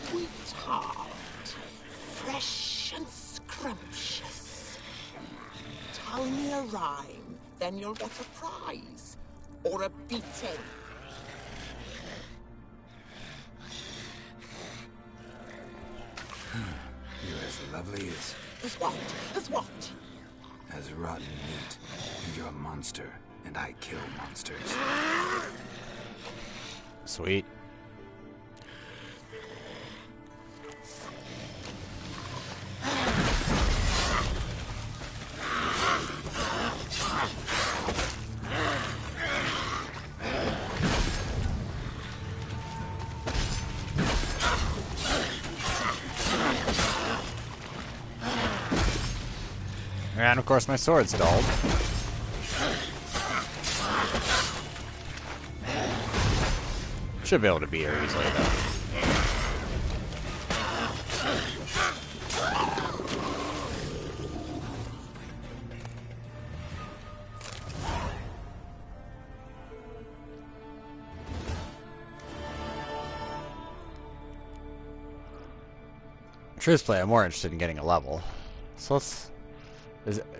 [SPEAKER 9] Sweetheart, fresh and scrumptious. Tell me a rhyme, then you'll get a prize. Or a beating.
[SPEAKER 3] You're as lovely as...
[SPEAKER 9] As what? As what?
[SPEAKER 3] as rotten meat. And you're a monster, and I kill monsters.
[SPEAKER 1] Sweet. And of course my sword's dulled. Should be able to beat her easily though. Truthfully, I'm more interested in getting a level. So let's...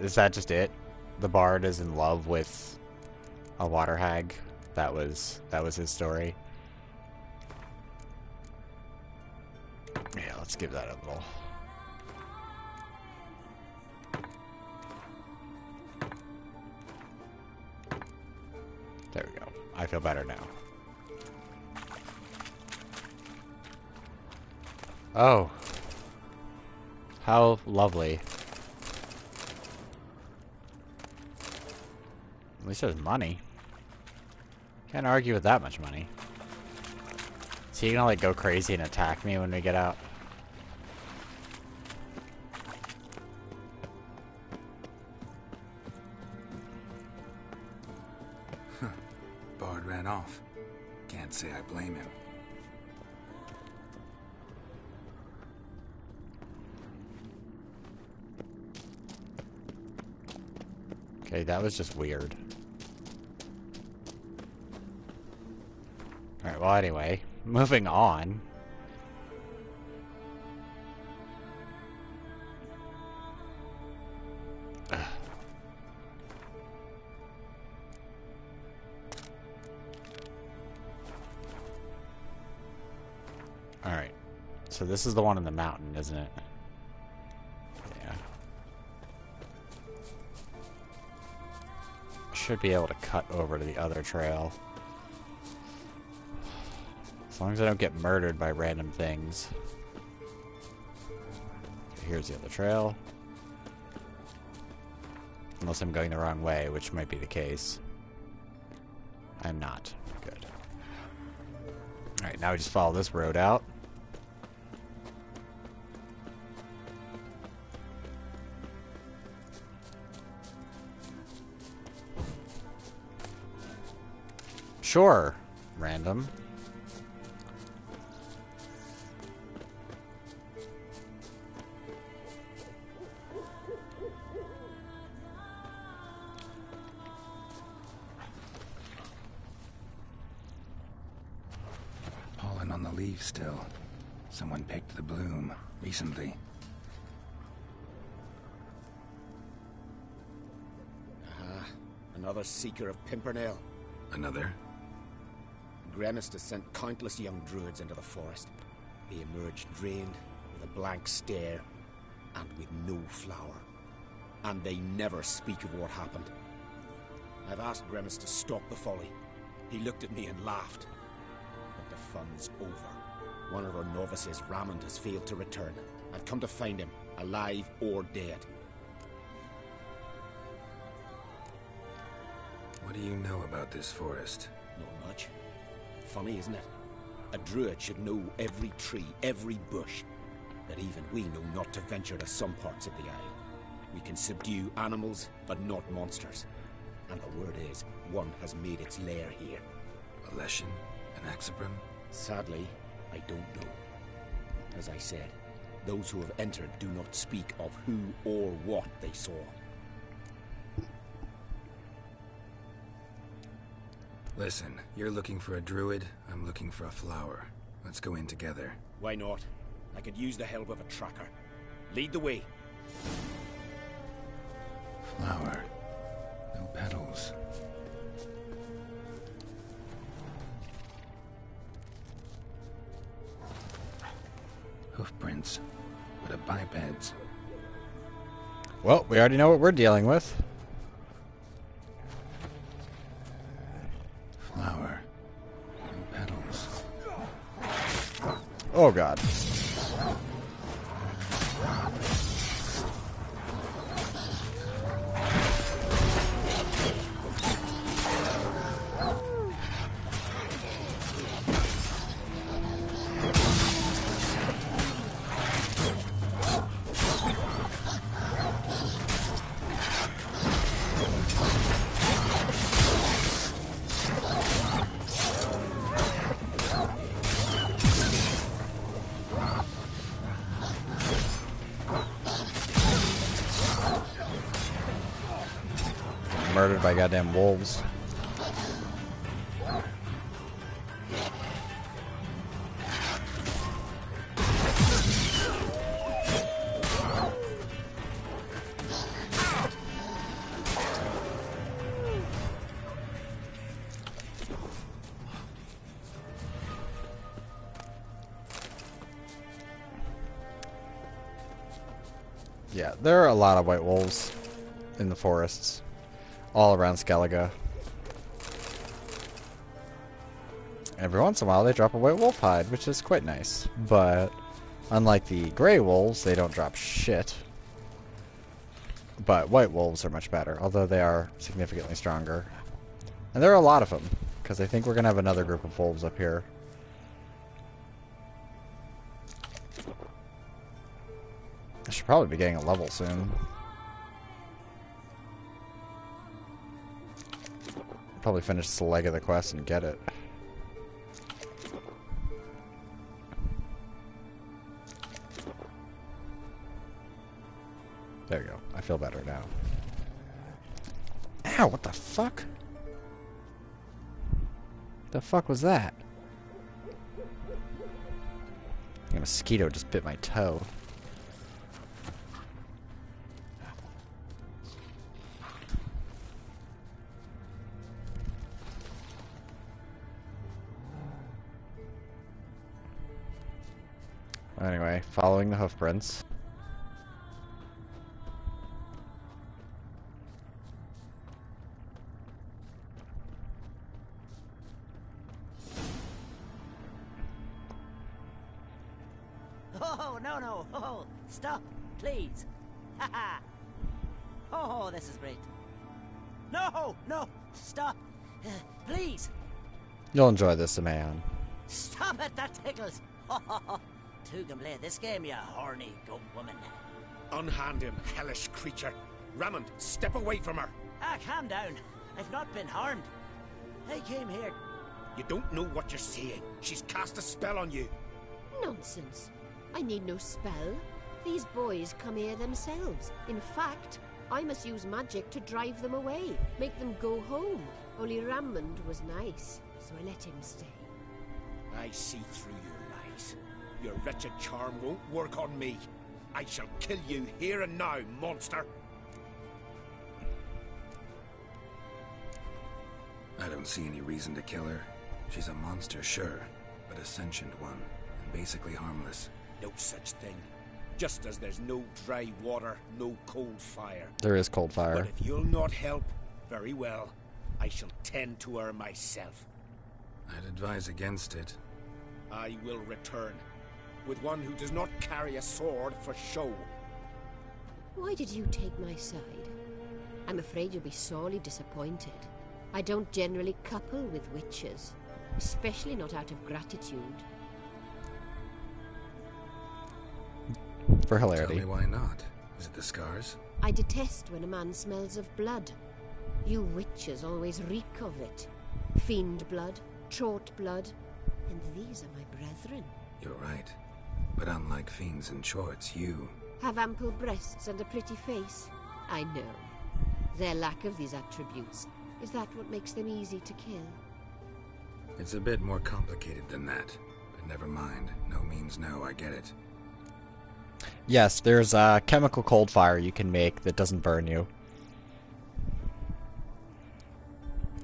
[SPEAKER 1] Is that just it? The bard is in love with a water hag? That was his story? Yeah, let's give that a little... There we go. I feel better now. Oh. How lovely. At least there's money. Can't argue with that much money. Is he gonna like go crazy and attack me when we get out?
[SPEAKER 3] Bard ran off. Can't say I blame him.
[SPEAKER 1] Okay, that was just weird. Alright, well anyway, moving on. Alright, so this is the one in the mountain, isn't it? Yeah. Should be able to cut over to the other trail. As long as I don't get murdered by random things. Okay, here's the other trail. Unless I'm going the wrong way, which might be the case. I'm not. Good. Alright, now we just follow this road out. Sure, random.
[SPEAKER 3] Pollen on the leaves still. Someone picked the bloom recently.
[SPEAKER 7] Another seeker of Pimpernel.
[SPEAKER 3] Another?
[SPEAKER 7] Gremis has sent countless young druids into the forest. They emerge drained, with a blank stare, and with no flower. And they never speak of what happened. I've asked Gremis to stop the folly. He looked at me and laughed. But the fun's over. One of our novices, Ramond, has failed to return. I've come to find him, alive or dead.
[SPEAKER 3] What do you know about this forest?
[SPEAKER 7] Not much. Funny, isn't it? A druid should know every tree, every bush. But even we know not to venture to some parts of the isle. We can subdue animals, but not monsters. And the word is, one has made its lair here.
[SPEAKER 3] A Leshen? An Axabrim?
[SPEAKER 7] Sadly, I don't know. As I said, those who have entered do not speak of who or what they saw.
[SPEAKER 3] Listen, you're looking for a druid, I'm looking for a flower. Let's go in together.
[SPEAKER 7] Why not? I could use the help of a tracker. Lead the way.
[SPEAKER 3] Flower. No petals. Hoofprints, but a biped's.
[SPEAKER 1] Well, we already know what we're dealing with.
[SPEAKER 3] Flower. No petals.
[SPEAKER 1] Oh god. Murdered by goddamn wolves. Yeah, there are a lot of white wolves in the forests. All around Skellige. Every once in a while they drop a white wolf hide, which is quite nice. But unlike the gray wolves, they don't drop shit. But white wolves are much better, although they are significantly stronger. And there are a lot of them, because I think we're going to have another group of wolves up here. I should probably be getting a level soon. Probably finish the leg of the quest and get it. There you go. I feel better now. Ow, what the fuck? The fuck was that? A mosquito just bit my toe. Anyway, following the hoof prints.
[SPEAKER 10] Oh, no. Oh, stop, please. Haha. Oh, this is great. No, stop. Please.
[SPEAKER 1] You'll enjoy this, man.
[SPEAKER 10] Stop it, that tickles. Two can play this game, you horny goat woman.
[SPEAKER 6] Unhand him, hellish creature. Rammond, step away from her.
[SPEAKER 10] Calm down. I've not been harmed. I came here.
[SPEAKER 6] You don't know what you're saying. She's cast a spell on you.
[SPEAKER 5] Nonsense. I need no spell. These boys come here themselves. In fact, I must use magic to drive them away, make them go home. Only Rammond was nice, so I let him stay.
[SPEAKER 6] I see through your lies. Your wretched charm won't work on me. I shall kill you here and now, monster.
[SPEAKER 3] I don't see any reason to kill her. She's a monster, sure, but a sentient one, and basically harmless.
[SPEAKER 6] No such thing. Just as there's no dry water, no cold fire.
[SPEAKER 1] There is cold fire.
[SPEAKER 6] But if you'll not help, very well. I shall tend to her myself.
[SPEAKER 3] I'd advise against it.
[SPEAKER 6] I will return, with one who does not carry a sword for show.
[SPEAKER 5] Why did you take my side? I'm afraid you'll be sorely disappointed. I don't generally couple with witches, especially not out of gratitude.
[SPEAKER 1] For hilarity.
[SPEAKER 3] Tell me why not. Is it the scars?
[SPEAKER 5] I detest when a man smells of blood. You witches always reek of it. Fiend blood, trot blood, and these are my brethren.
[SPEAKER 3] You're right. But unlike fiends and chorts, you...
[SPEAKER 5] Have ample breasts and a pretty face. I know. Their lack of these attributes. Is that what makes them easy to kill?
[SPEAKER 3] It's a bit more complicated than that. But never mind. No means no, I get it.
[SPEAKER 1] Yes, there's a chemical cold fire you can make that doesn't burn you.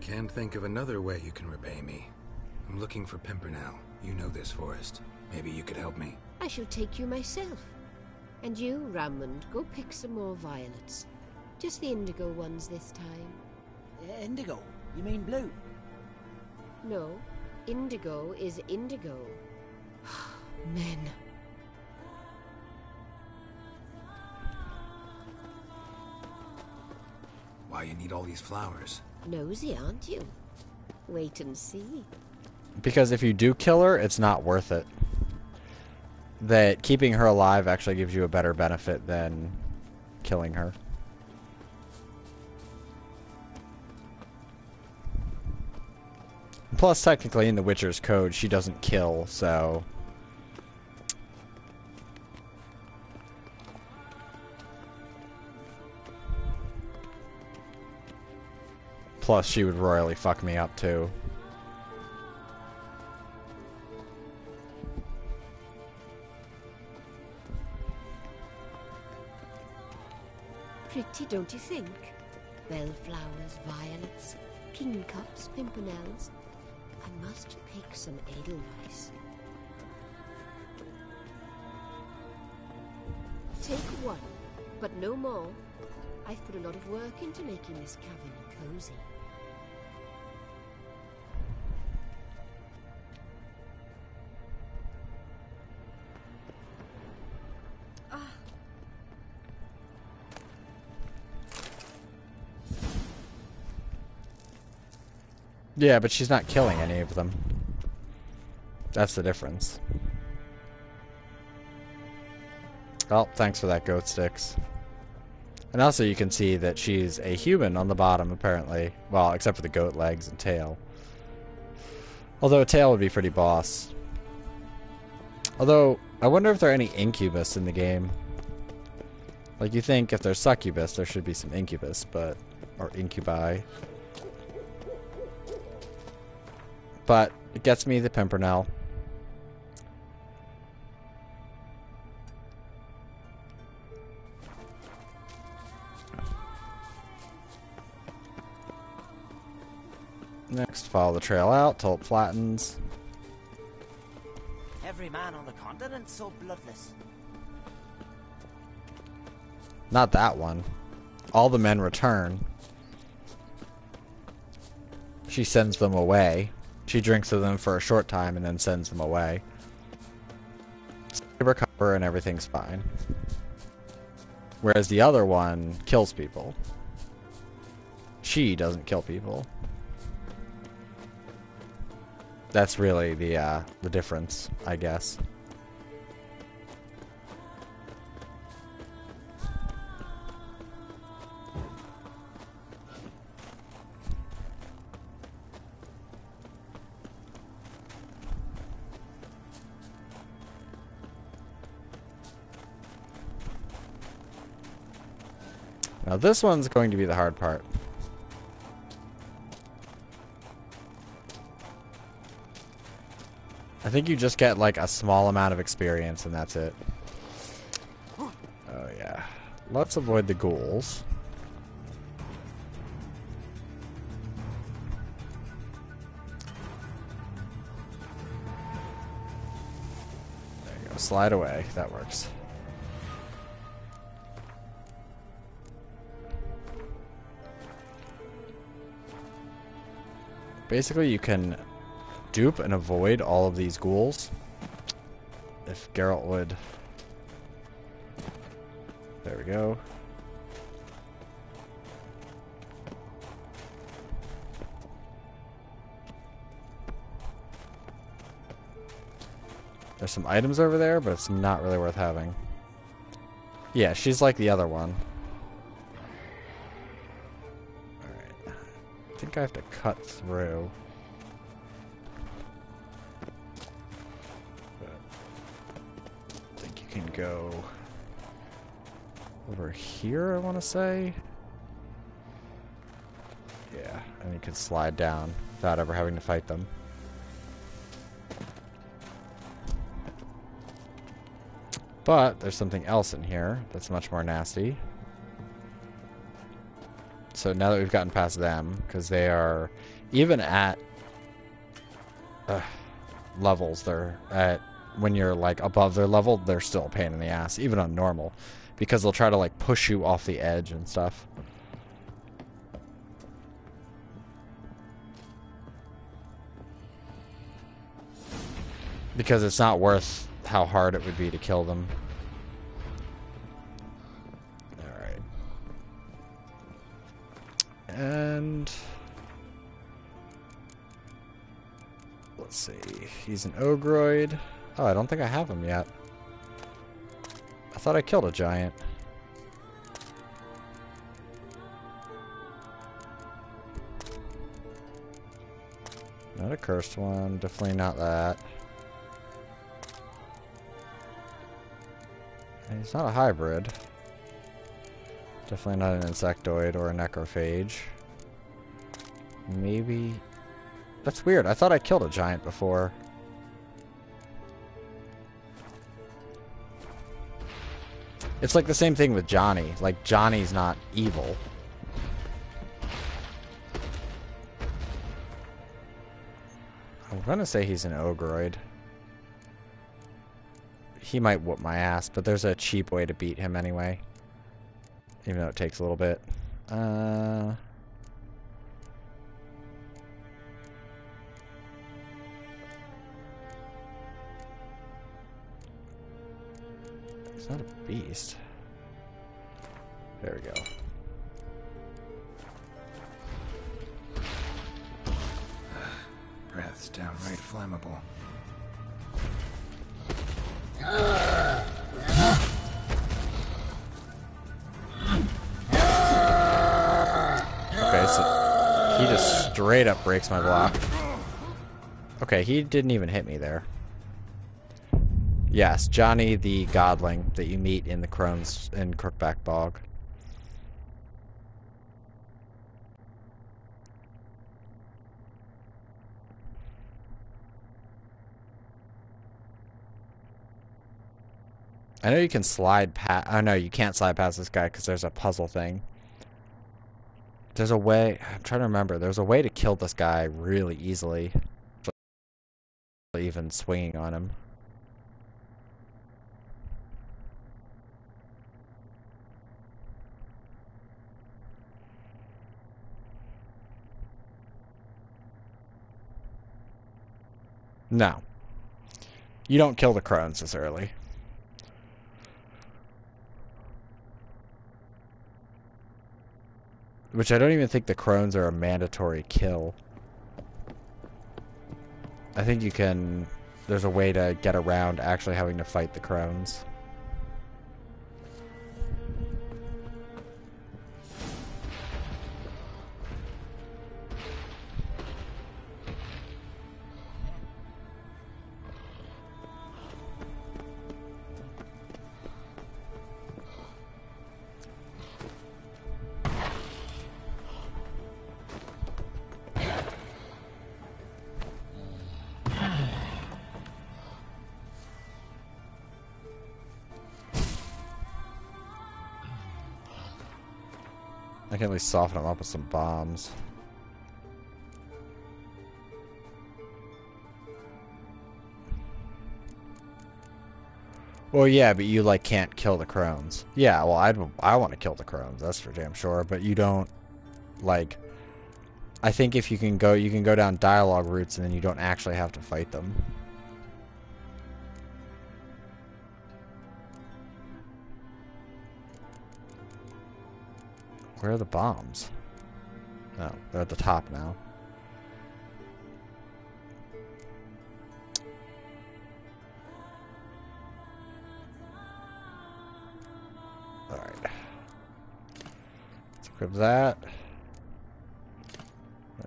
[SPEAKER 3] Can't think of another way you can repay me. I'm looking for Pimpernel. You know this forest. Maybe you could help me.
[SPEAKER 5] I shall take you myself. And you, Rammond, go pick some more violets. Just the indigo ones this time.
[SPEAKER 10] Indigo? You mean blue?
[SPEAKER 5] No, indigo is indigo. Men.
[SPEAKER 3] Why you need all these flowers?
[SPEAKER 5] Nosy, aren't you? Wait and see.
[SPEAKER 1] Because if you do kill her, it's not worth it. That keeping her alive actually gives you a better benefit than killing her. Plus, technically, in the Witcher's code, she doesn't kill, so... Plus, she would royally fuck me up, too.
[SPEAKER 5] Pretty, don't you think? Bellflowers, violets, kingcups, pimpernels. I must pick some edelweiss. Take one, but no more. I've put a lot of work into making this cavern cozy.
[SPEAKER 1] Yeah, but she's not killing any of them. That's the difference. Well, thanks for that, Goat Sticks. And also you can see that she's a human on the bottom, apparently. Well, except for the goat legs and tail. Although a tail would be pretty boss. Although, I wonder if there are any incubus in the game. Like, you think if there's succubus, there should be some incubus, but... or incubi. But it gets me the Pimpernel. Next, follow the trail out till it flattens.
[SPEAKER 10] Every man on the continent's so bloodless.
[SPEAKER 1] Not that one. All the men return. She sends them away. She drinks with them for a short time and then sends them away. So they recover and everything's fine. Whereas the other one kills people. She doesn't kill people. That's really the difference, I guess. Now this one's going to be the hard part. I think you just get like a small amount of experience and that's it. Oh yeah. Let's avoid the ghouls. There you go. Slide away. That works. Basically, you can dupe and avoid all of these ghouls if Geralt would. There we go. There's some items over there, but it's not really worth having. Yeah, she's like the other one. Alright. I think I have to cut through. I think you can go over here, I want to say. Yeah, and you can slide down without ever having to fight them. But there's something else in here that's much more nasty. So now that we've gotten past them, because they are, even at levels, they're at, when you're like above their level, they're still a pain in the ass, even on normal, because they'll try to like push you off the edge and stuff. Because it's not worth how hard it would be to kill them. Alright. And let's see. He's an Ogroid. Oh, I don't think I have him yet. I thought I killed a giant. Not a cursed one. Definitely not that. He's not a hybrid. Definitely not an insectoid or a necrophage. Maybe... That's weird. I thought I killed a giant before. It's like the same thing with Johnny. Like, Johnny's not evil. I'm gonna say he's an Ogroid. He might whoop my ass, but there's a cheap way to beat him anyway. Even though it takes a little bit. It's not a beast. There we go.
[SPEAKER 3] Breath's downright flammable.
[SPEAKER 1] Okay, so he just straight up breaks my block. Okay, he didn't even hit me there. Yes, Johnny the Godling that you meet in the Crones in Crookback Bog. I know you can slide past... Oh, no, you can't slide past this guy because there's a puzzle thing. There's a way... I'm trying to remember. There's a way to kill this guy really easily. Even swinging on him. No. You don't kill the crones this early. Which I don't even think the crones are a mandatory kill. I think you can... There's a way to get around actually having to fight the crones. I can at least soften them up with some bombs. Well, yeah, but you, like, can't kill the crones. Yeah, well, I want to kill the crones, that's for damn sure, but you don't, like... I think if you can go down dialogue routes and then you don't actually have to fight them. Where are the bombs? Oh, they're at the top now. Alright. Let's equip that.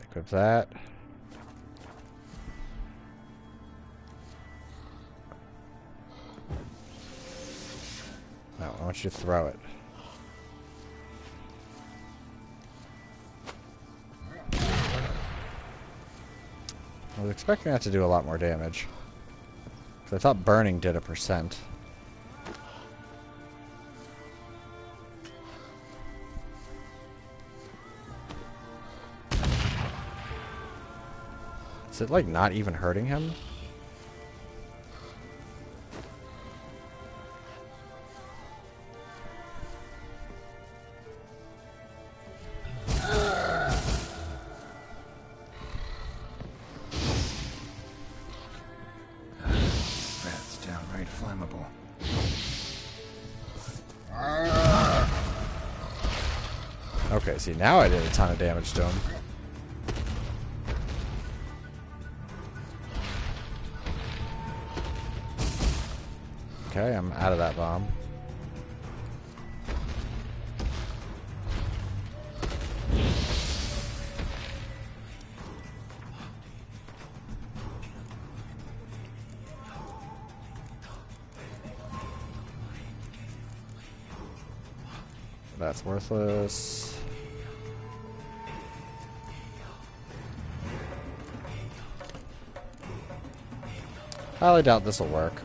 [SPEAKER 1] Equip that. No, I want you to throw it. I was expecting that to do a lot more damage. Because I thought burning did 1%. Is it, like, not even hurting him? Okay, see, now I did a ton of damage to him. Okay, I'm out of that bomb. That's worthless. I highly doubt this will work.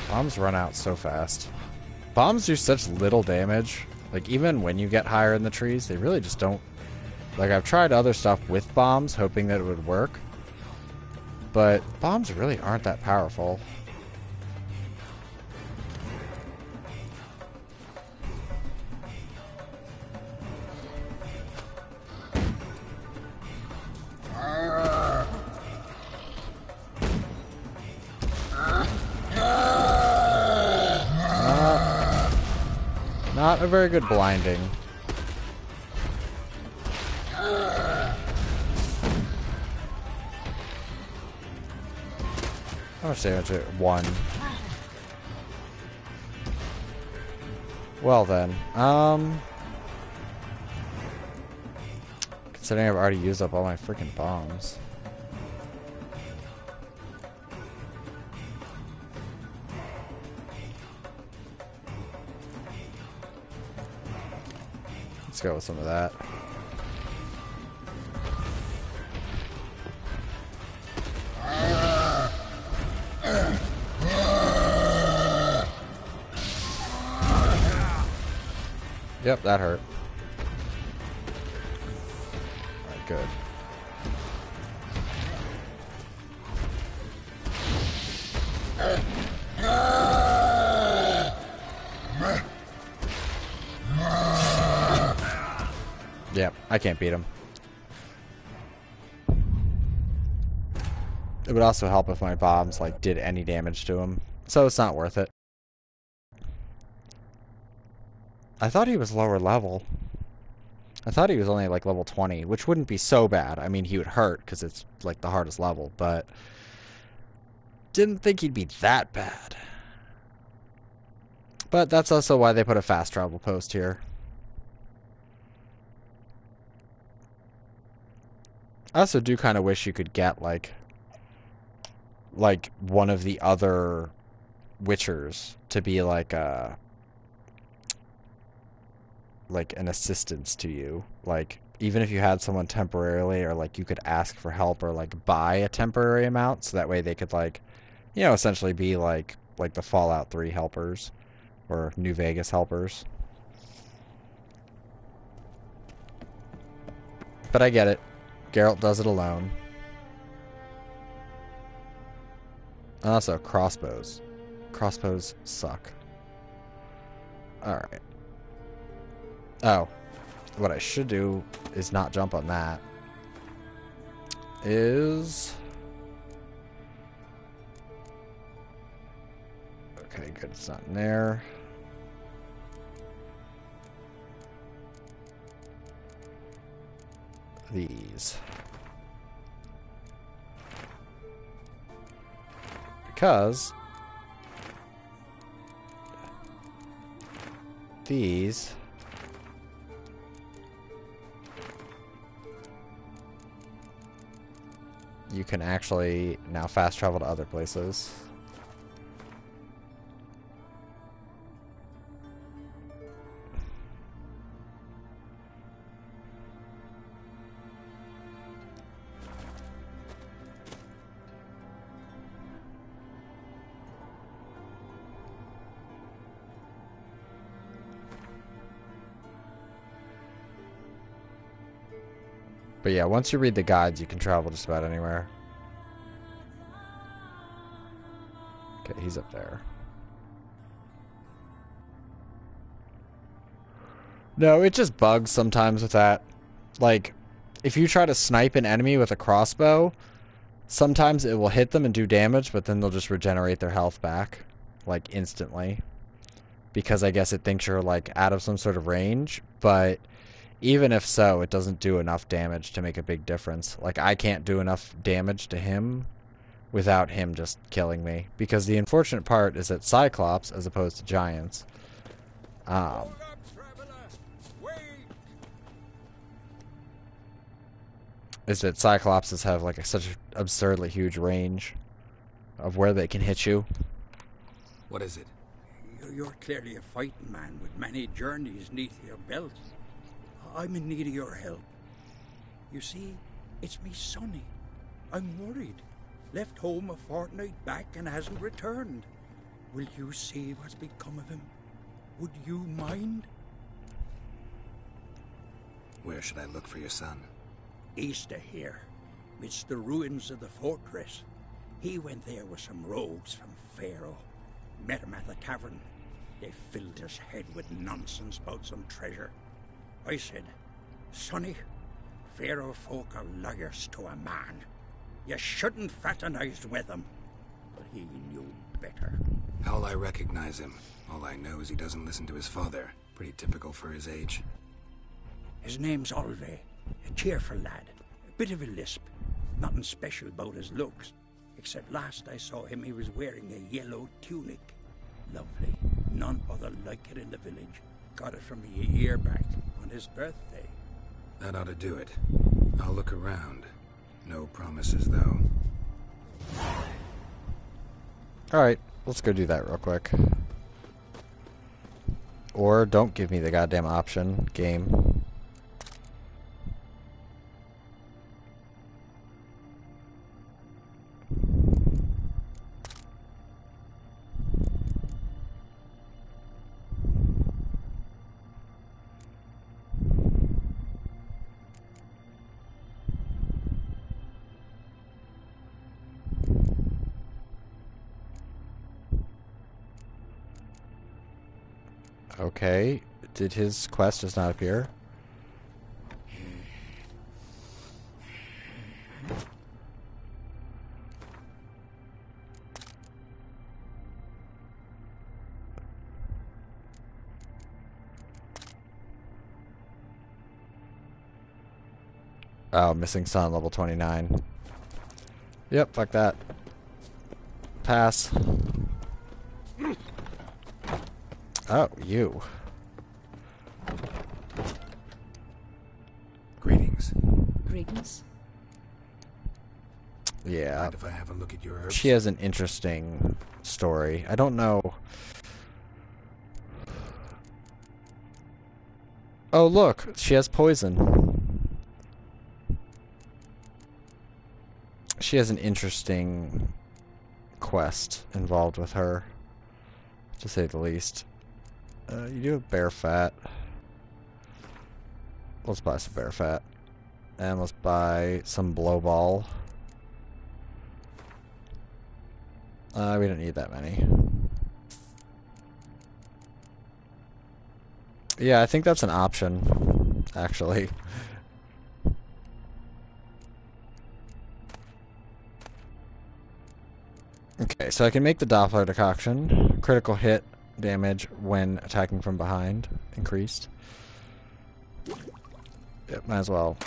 [SPEAKER 1] Bombs run out so fast. Bombs do such little damage. Like, even when you get higher in the trees, they really just don't... Like, I've tried other stuff with bombs, hoping that it would work. But bombs really aren't that powerful. Not a very good blinding. How much damage? 1. Well then, considering I've already used up all my freaking bombs. Let's go with some of that. Yep, that hurt. Alright, good. Yep, I can't beat him. It would also help if my bombs like did any damage to him, so it's not worth it. I thought he was lower level. I thought he was only like level 20, which wouldn't be so bad. I mean, he would hurt because it's like the hardest level, but didn't think he'd be that bad. But that's also why they put a fast travel post here. I also do kind of wish you could get like one of the other Witchers to be like an assistance to you. Like, even if you had someone temporarily, or like you could ask for help or like buy a temporary amount, so that way they could like, you know, essentially be like the Fallout 3 helpers or New Vegas helpers. But I get it. Geralt does it alone. And also, crossbows. Crossbows suck. Alright. Oh. What I should do is not jump on that. Okay, good. It's not in there. These. Because these you can actually now fast travel to other places. But yeah, once you read the guides, you can travel just about anywhere. Okay, he's up there. No, it just bugs sometimes with that. Like, if you try to snipe an enemy with a crossbow, sometimes it will hit them and do damage, but then they'll just regenerate their health back, like, instantly. Because I guess it thinks you're, like, out of some sort of range, but even if so, it doesn't do enough damage to make a big difference. Like, I can't do enough damage to him without him just killing me. Because the unfortunate part is that Cyclops, as opposed to Giants, is that Cyclopses have, like, such absurdly huge range of where they can hit you.
[SPEAKER 3] What is it?
[SPEAKER 11] You're clearly a fighting man with many journeys neath your belt. I'm in need of your help. You see, it's me Sonny. I'm worried. Left home a fortnight back and hasn't returned. Will you see what's become of him? Would you mind?
[SPEAKER 3] Where should I look for your son?
[SPEAKER 11] East of here. It's the ruins of the fortress. He went there with some rogues from Pharaoh. Met him at the tavern. They filled his head with nonsense about some treasure. I said, Sonny, Pharaoh folk are liars to a man. You shouldn't fraternize with them. But he knew better.
[SPEAKER 3] How'll I recognize him? All I know is he doesn't listen to his father. Pretty typical for his age.
[SPEAKER 11] His name's Olve. A cheerful lad. A bit of a lisp. Nothing special about his looks. Except last I saw him, he was wearing a yellow tunic. Lovely. none other like it in the village. Got it from me a year back on his birthday.
[SPEAKER 3] That ought to do it. I'll look around. No promises, though.
[SPEAKER 1] Alright, let's go do that real quick. Or don't give me the goddamn option, game. Okay, did his quest just not appear? Oh, missing sun, level 29. Yep, fuck that. Pass. Oh, you.
[SPEAKER 3] Greetings.
[SPEAKER 12] Greetings.
[SPEAKER 1] Yeah.
[SPEAKER 3] Mind if I have a look at your herbs?
[SPEAKER 1] She has an interesting story. I don't know. Oh, look. She has poison. She has an interesting quest involved with her, to say the least. You do have bear fat. Let's buy some bear fat. And let's buy some blow ball. We don't need that many. Yeah, I think that's an option, actually. Okay, so I can make the Doppler decoction. Critical hit damage when attacking from behind increased. Yep, might as well.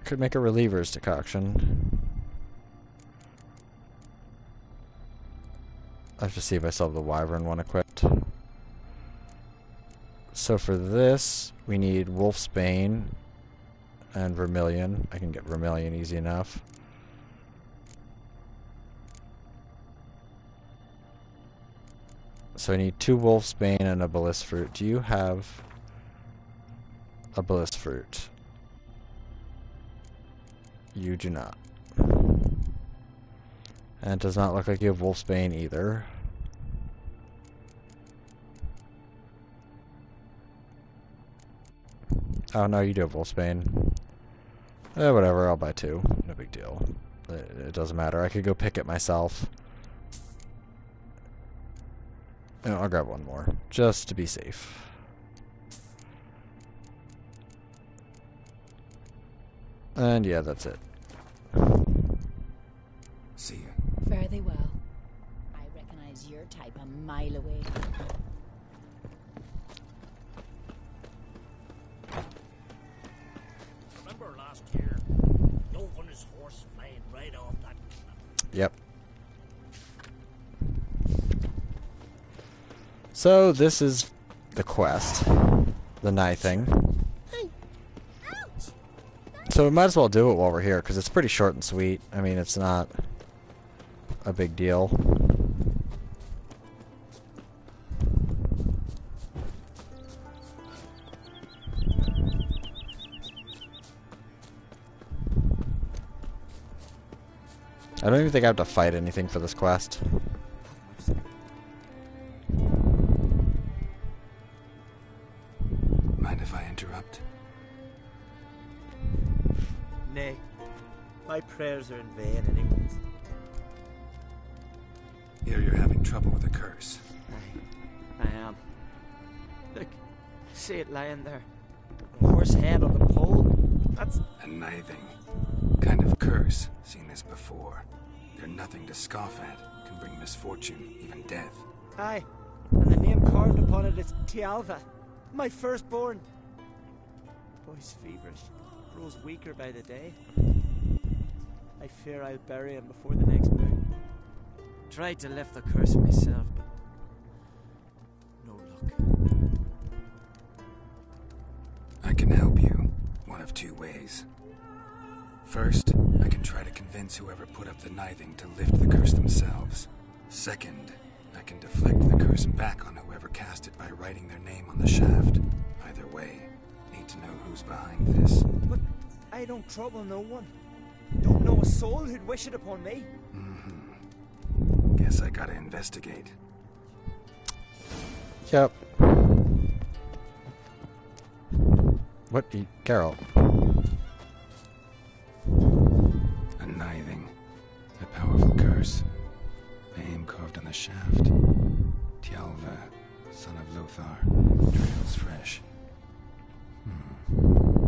[SPEAKER 1] Could make a reliever's decoction. I have to see if I still have the Wyvern one equipped. So for this, we need Wolfsbane and Vermilion. I can get Vermilion easy enough. So I need 2 Wolfsbane and a Ballist Fruit. Do you have a Ballist Fruit? You do not. And it does not look like you have Wolfsbane either. Oh no, you do have Wolfsbane. Whatever, I'll buy 2. No big deal. It doesn't matter. I could go pick it myself. No, I'll grab 1 more, just to be safe. And yeah, that's it.
[SPEAKER 3] See ya.
[SPEAKER 12] Fare thee well. I recognize your type a mile away.
[SPEAKER 7] Remember last year? No one his horse flying right off that.
[SPEAKER 1] Yep. So this is the quest, the Nye thing. So we might as well do it while we're here, because it's pretty short and sweet. I mean, it's not a big deal. I don't even think I have to fight anything for this quest.
[SPEAKER 3] Mind if I interrupt?
[SPEAKER 13] Nay, my prayers are in vain anyways.
[SPEAKER 3] Here you're having trouble with a curse.
[SPEAKER 13] I am. Look, see it lying there. A horse head on the pole. That's
[SPEAKER 3] a knithing kind of curse. Seen this before. They're nothing to scoff at. Can bring misfortune, even death.
[SPEAKER 13] aye. And the name carved upon it is Tialva, my firstborn. Boy's feverish, grows weaker by the day. I fear I'll bury him before the next moon. Tried to lift the curse myself, but no luck.
[SPEAKER 3] I can help you one of two ways. First, I can try to convince whoever put up the kniving to lift the curse themselves. Second, I can deflect the curse back on whoever cast it by writing their name on the shaft. Either way, need to know who's behind this.
[SPEAKER 13] But I don't trouble no one. Don't know a soul who'd wish it upon me.
[SPEAKER 3] Guess I gotta investigate.
[SPEAKER 1] Yep. What? Carol.
[SPEAKER 3] A kniving. A powerful curse. Name carved on the shaft. Tialva, son of Lothar. Trails fresh.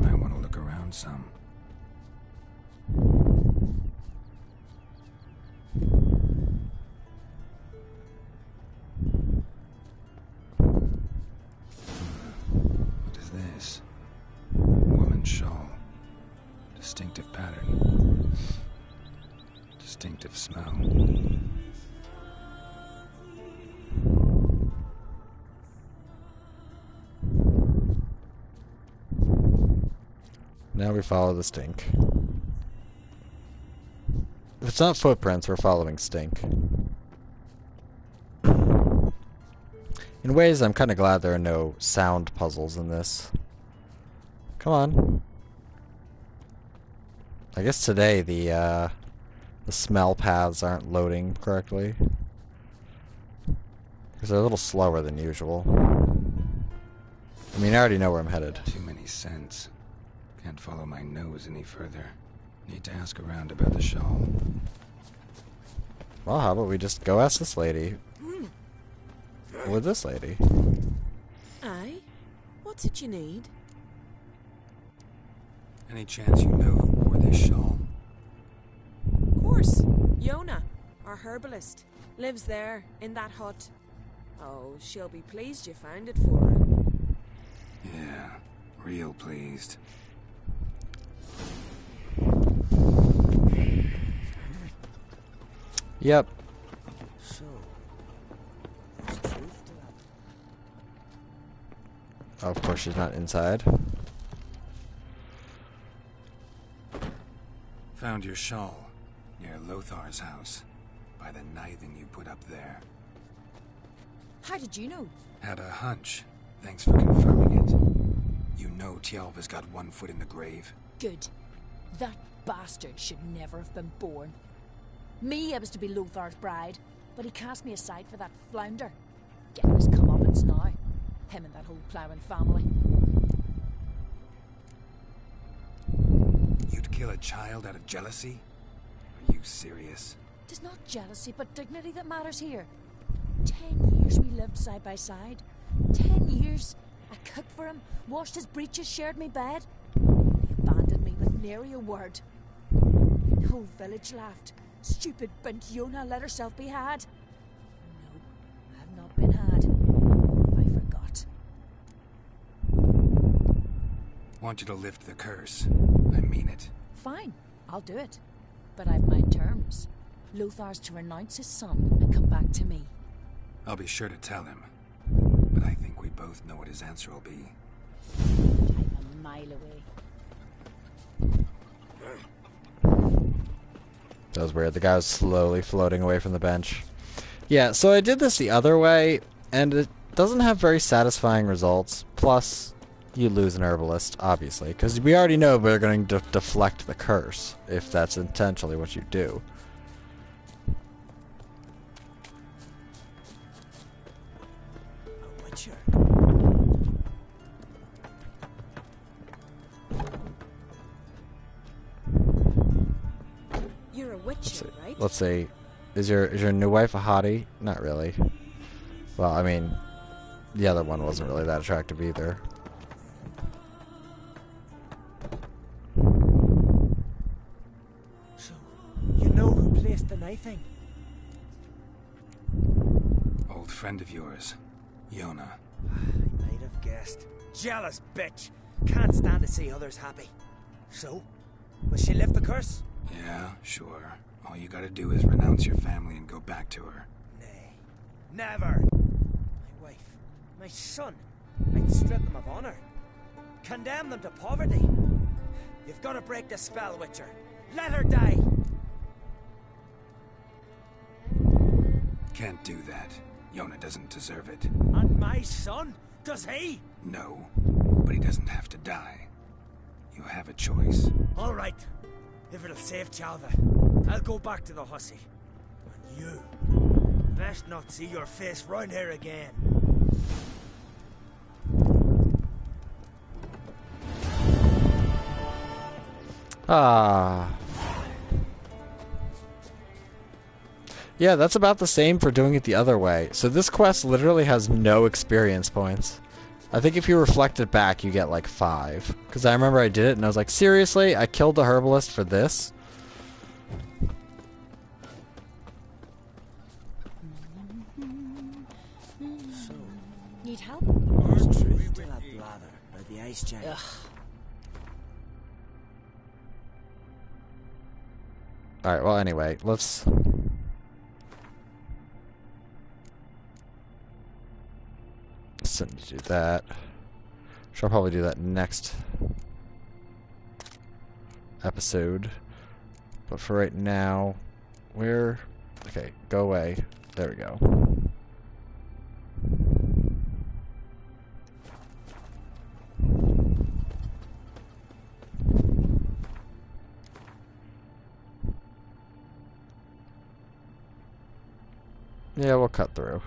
[SPEAKER 3] I want to look around some. What is this? Woman's shawl. Distinctive pattern. Distinctive smell.
[SPEAKER 1] Now we follow the stink. If it's not footprints, we're following stink. In ways, I'm kind of glad there are no sound puzzles in this. Come on. I guess today the smell paths aren't loading correctly. Because they're a little slower than usual. I mean, I already know where I'm headed.
[SPEAKER 3] Too many scents. Can't follow my nose any further. Need to ask around about the shawl.
[SPEAKER 1] Well, how about we just go ask this lady? Or this lady?
[SPEAKER 14] Aye? What's it you need?
[SPEAKER 3] Any chance you know who wore this shawl?
[SPEAKER 14] Of course. Yona, our herbalist, lives there, in that hut. Oh, she'll be pleased you found it for her.
[SPEAKER 3] Yeah, real pleased.
[SPEAKER 1] Yep.
[SPEAKER 13] So, there's truth to that.
[SPEAKER 1] Oh, of course she's not inside.
[SPEAKER 3] Found your shawl near Lothar's house by the kniving you put up there.
[SPEAKER 12] How did you know?
[SPEAKER 3] Had a hunch. Thanks for confirming it. You know Tialva's got one foot in the grave.
[SPEAKER 12] Good. That bastard should never have been born. Me, I was to be Lothar's bride, but he cast me aside for that flounder. Getting his comeuppance now. Him and that whole ploughing family.
[SPEAKER 3] You'd kill a child out of jealousy? Are you serious?
[SPEAKER 12] It is not jealousy, but dignity that matters here. 10 years we lived side by side. 10 years. I cooked for him, washed his breeches, shared me bed. He abandoned me with nary a word. The whole village laughed. Stupid bint Yona let herself be had. No, I have not been had. I forgot.
[SPEAKER 3] Want you to lift the curse. I mean it.
[SPEAKER 12] Fine, I'll do it. But I've my terms. Lothar's to renounce his son and come back to me.
[SPEAKER 3] I'll be sure to tell him. But I think we both know what his answer will be.
[SPEAKER 12] I'm a mile away.
[SPEAKER 1] That was weird. The guy was slowly floating away from the bench. Yeah, so I did this the other way, and it doesn't have very satisfying results. Plus, you lose an herbalist, obviously, because we already know we're going to deflect the curse, if that's intentionally what you do.
[SPEAKER 13] A witcher.
[SPEAKER 14] You're a witcher, right?
[SPEAKER 1] Let's see. Is your new wife a hottie? Not really. Well, I mean, the other one wasn't really that attractive either.
[SPEAKER 13] So, you know who placed the knifing?
[SPEAKER 3] Old friend of yours, Yona.
[SPEAKER 13] I might have guessed. Jealous bitch. Can't stand to see others happy. So, will she lift the curse?
[SPEAKER 3] Yeah, sure. All you gotta do is renounce your family and go back to her.
[SPEAKER 13] Nay, never! My wife, my son, I'd strip them of honor. Condemn them to poverty. You've got to break the spell, Witcher. Let her die!
[SPEAKER 3] Can't do that. Yona doesn't deserve it.
[SPEAKER 13] And my son? Does he?
[SPEAKER 3] No, but he doesn't have to die. You have a choice.
[SPEAKER 13] All right. If it'll save Chalva, I'll go back to the hussy. And you, best not see your face round here again.
[SPEAKER 1] Ah. Yeah, that's about the same for doing it the other way. So this quest literally has no experience points. I think if you reflect it back, you get like 5. Because I remember I did it and I was like, seriously? I killed the herbalist for this?
[SPEAKER 12] So, need help?
[SPEAKER 10] There's truth to that blather about the ice giant.
[SPEAKER 1] Alright, well anyway, let's... do that. I'll probably do that next episode. But for right now, we're... Okay, go away. There we go. Yeah, we'll cut through.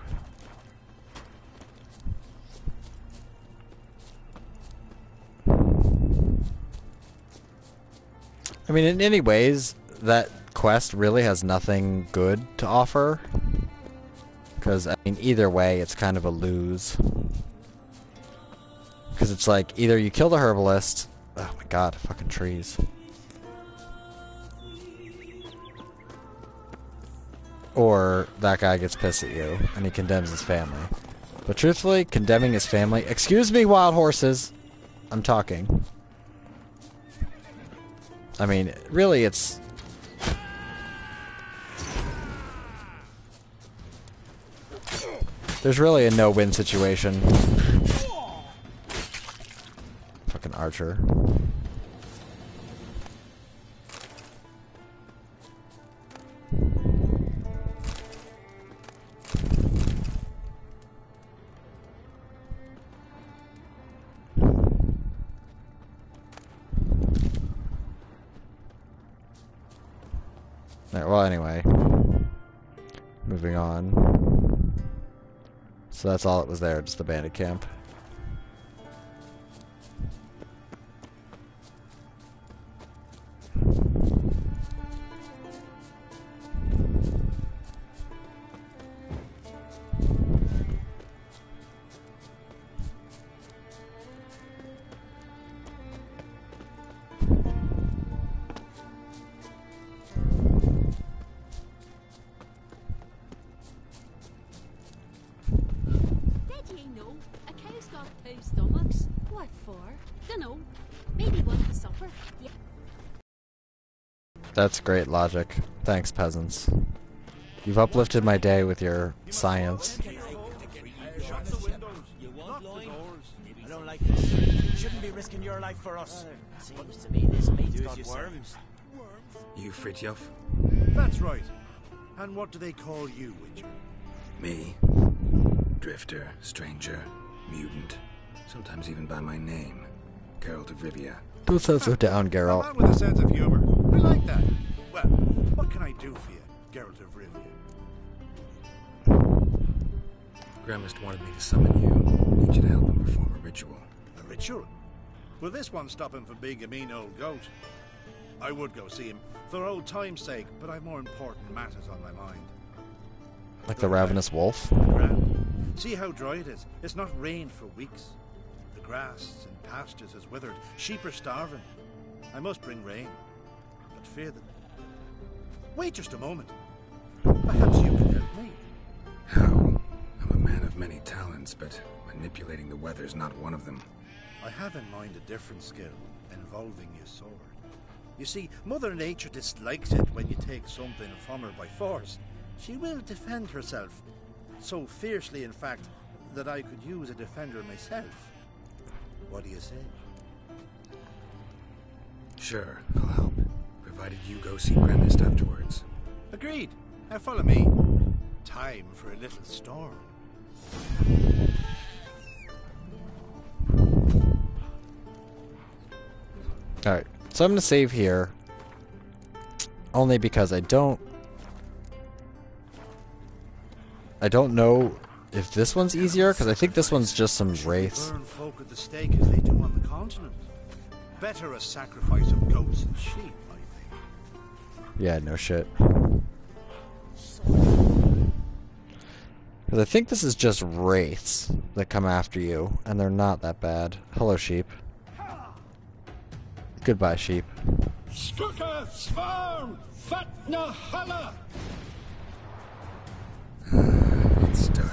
[SPEAKER 1] I mean, in any ways, that quest really has nothing good to offer. Because, I mean, either way, it's kind of a lose. Because it's like, either you kill the herbalist... Oh my god, fucking trees. Or that guy gets pissed at you, and he condemns his family. But truthfully, condemning his family... Excuse me, wild horses! I'm talking. I mean, really, it's... There's really a no-win situation. Fucking archer. Well, anyway. Moving on. So that's all that was there, just the bandit camp. That's great logic. Thanks, peasants. You've uplifted my day with your science.
[SPEAKER 10] I don't like this. You shouldn't be risking your life for us. Seems to me this meat's got worms.
[SPEAKER 3] You Fritjof?
[SPEAKER 15] That's right. And what do they call you, Witcher?
[SPEAKER 3] Me? Drifter, stranger, mutant. Sometimes even by my name. Geralt of Rivia.
[SPEAKER 1] Do settle down, Geralt.
[SPEAKER 15] A man with a sense of humor. I like that. Well, what can I do for you, Geralt of Rivia?
[SPEAKER 3] Grandmaster wanted me to summon you. Need you to help him perform a ritual.
[SPEAKER 15] A ritual? Will this one stop him from being a mean old goat? I would go see him for old time's sake, but I've more important matters on my mind.
[SPEAKER 1] Like the ravenous wolf?
[SPEAKER 15] See how dry it is. It's not rained for weeks. The grass in pastures is withered. Sheep are starving. I must bring rain, but fear them. Wait just a moment. Perhaps you can help me.
[SPEAKER 3] How? I'm a man of many talents, but manipulating the weather's not one of them.
[SPEAKER 15] I have in mind a different skill involving your sword. You see, Mother Nature dislikes it when you take something from her by force. She will defend herself. So fiercely, in fact, that I could use a defender myself. What do you say?
[SPEAKER 3] Sure, I'll help. Provided you go see Gremist afterwards.
[SPEAKER 15] Agreed. Now follow me. Time for a little storm.
[SPEAKER 1] Alright, so I'm gonna save here. Only because I don't know if this one's easier, because I think this one's just some wraiths.
[SPEAKER 15] Burn folk at the stake as they do on the continent. Better a sacrifice of goats and sheep, I think.
[SPEAKER 1] Yeah, no shit. Because I think this is just wraiths that come after you, and they're not that bad. Hello, sheep. Goodbye, sheep.
[SPEAKER 11] Skuka Svarm Fatna Hala!
[SPEAKER 3] It's starting.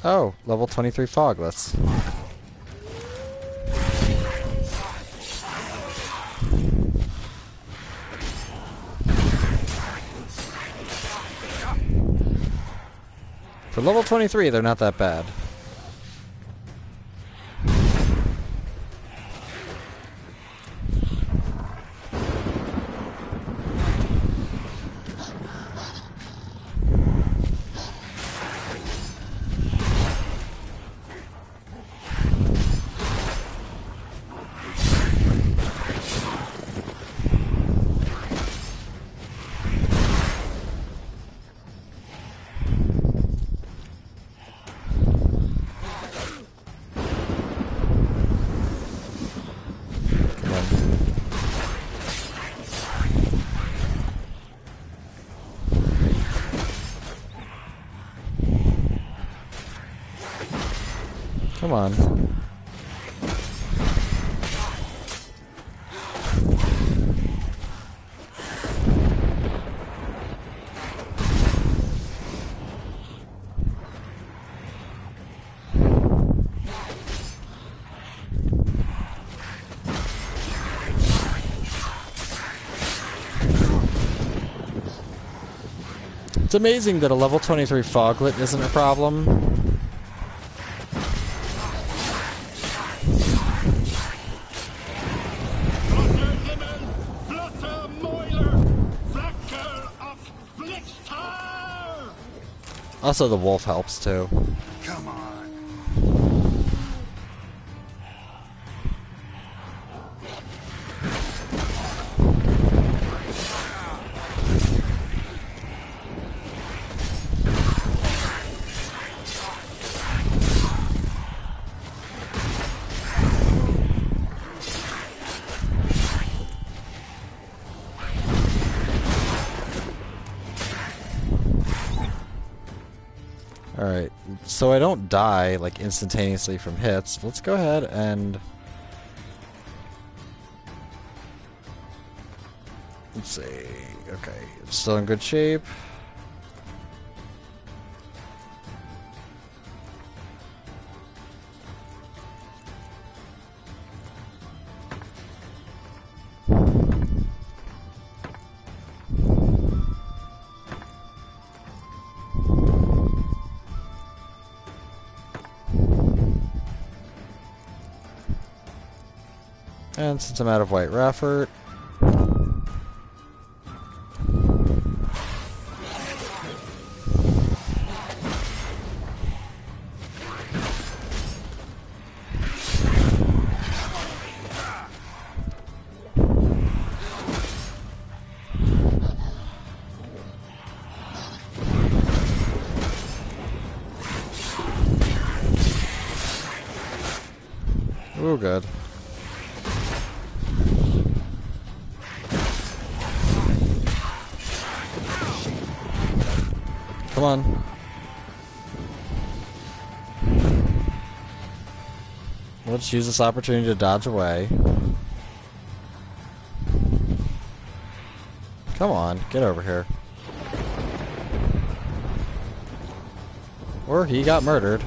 [SPEAKER 1] Oh, level 23 foglets. For level 23, they're not that bad. Come on. It's amazing that a level 23 foglet isn't a problem. Also, the wolf helps too.
[SPEAKER 15] Come on.
[SPEAKER 1] Alright, so I don't die, like, instantaneously from hits. Let's go ahead and... let's see... okay, it's still in good shape. And since I'm out of White Rafford, ooh, good. Come on. Let's use this opportunity to dodge away. Come on, get over here. Or he got murdered.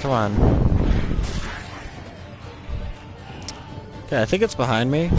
[SPEAKER 1] Come on. Okay, I think it's behind me.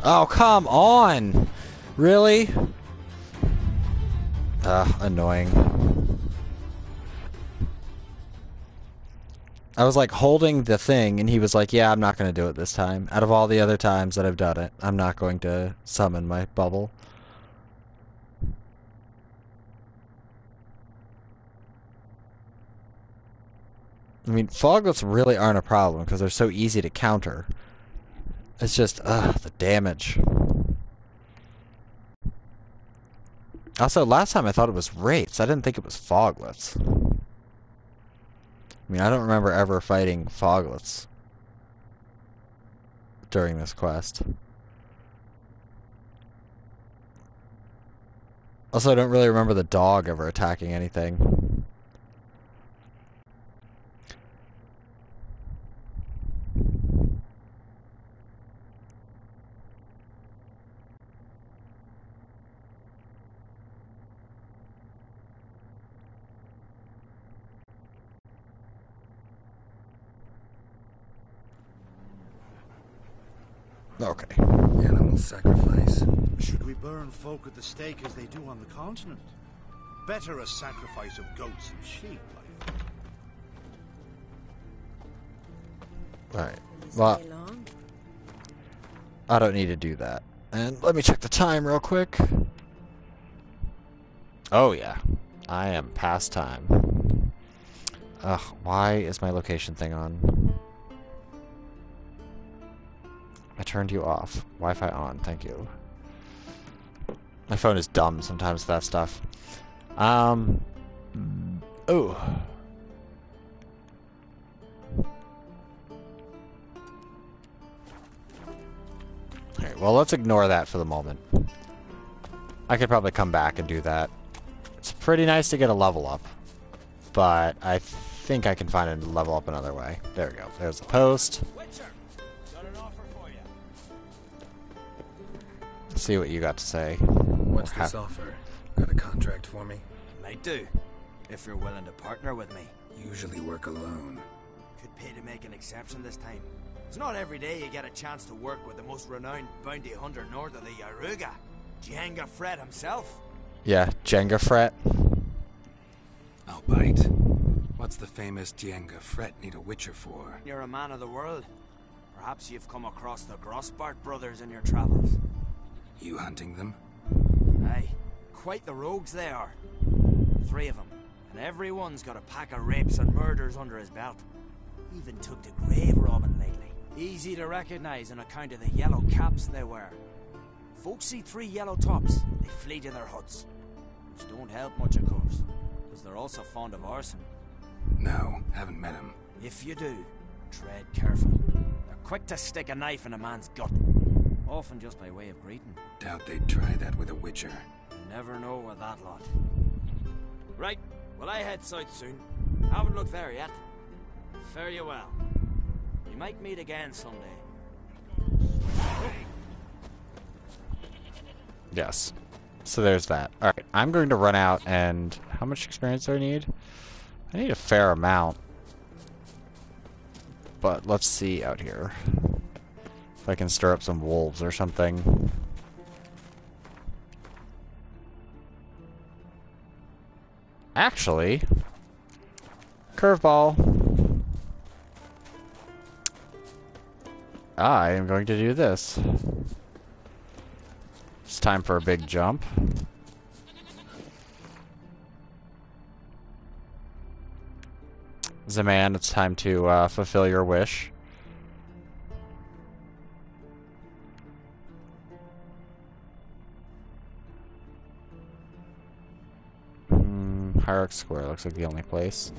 [SPEAKER 1] Oh, come on! Really? Annoying. I was like holding the thing and he was like, yeah, I'm not going to do it this time. Out of all the other times that I've done it, I'm not going to summon my bubble. I mean, foglets really aren't a problem because they're so easy to counter. It's just, the damage. Also, last time I thought it was wraiths. I didn't think it was foglets. I mean, I don't remember ever fighting foglets during this quest. Also, I don't really remember the dog ever attacking anything. Okay.
[SPEAKER 3] Animal sacrifice.
[SPEAKER 15] Should we burn folk at the stake as they do on the continent? Better a sacrifice of goats and sheep, like.
[SPEAKER 1] Alright. Well, I don't need to do that. And let me check the time real quick. Oh, yeah. I am past time. Ugh, why is my location thing on? I turned you off. Wi-Fi on, thank you. My phone is dumb sometimes with that stuff. Oh. Alright, well, let's ignore that for the moment. I could probably come back and do that. It's pretty nice to get a level up, but I think I can find a level up another way. There we go. There's the post. See what you got to say.
[SPEAKER 3] What's this offer? Got a contract for me?
[SPEAKER 10] Might do, if you're willing to partner with me.
[SPEAKER 3] Usually work alone.
[SPEAKER 10] Could pay to make an exception this time. It's not every day you get a chance to work with the most renowned bounty hunter north of the Yaruga, Jenga Fred himself.
[SPEAKER 1] Yeah, Jenga Fret.
[SPEAKER 3] I'll bite. What's the famous Jenga Fret need a witcher for?
[SPEAKER 10] You're a man of the world. Perhaps you've come across the Grossbart brothers in your travels.
[SPEAKER 3] You hunting them?
[SPEAKER 10] Aye, quite the rogues they are. 3 of them, and everyone's got a pack of rapes and murders under his belt. Even took to grave robbing lately. Easy to recognize on account of the yellow caps they wear. Folks see 3 yellow tops, they flee to their huts. Which don't help much, of course, because they're also fond of arson.
[SPEAKER 3] No, haven't met him.
[SPEAKER 10] If you do, tread careful. They're quick to stick a knife in a man's gut. Often just by way of greeting.
[SPEAKER 3] Doubt they'd try that with a witcher.
[SPEAKER 10] You never know with that lot. Right, well I head south soon. Haven't looked there yet. Fare you well. We might meet again someday.
[SPEAKER 1] Yes. So there's that. Alright, I'm going to run out and... How much experience do I need? I need a fair amount. But let's see out here. If I can stir up some wolves or something. Actually, curveball. I am going to do this. It's time for a big jump. Zaman, it's time to fulfill your wish. Hierarch Square looks like the only place.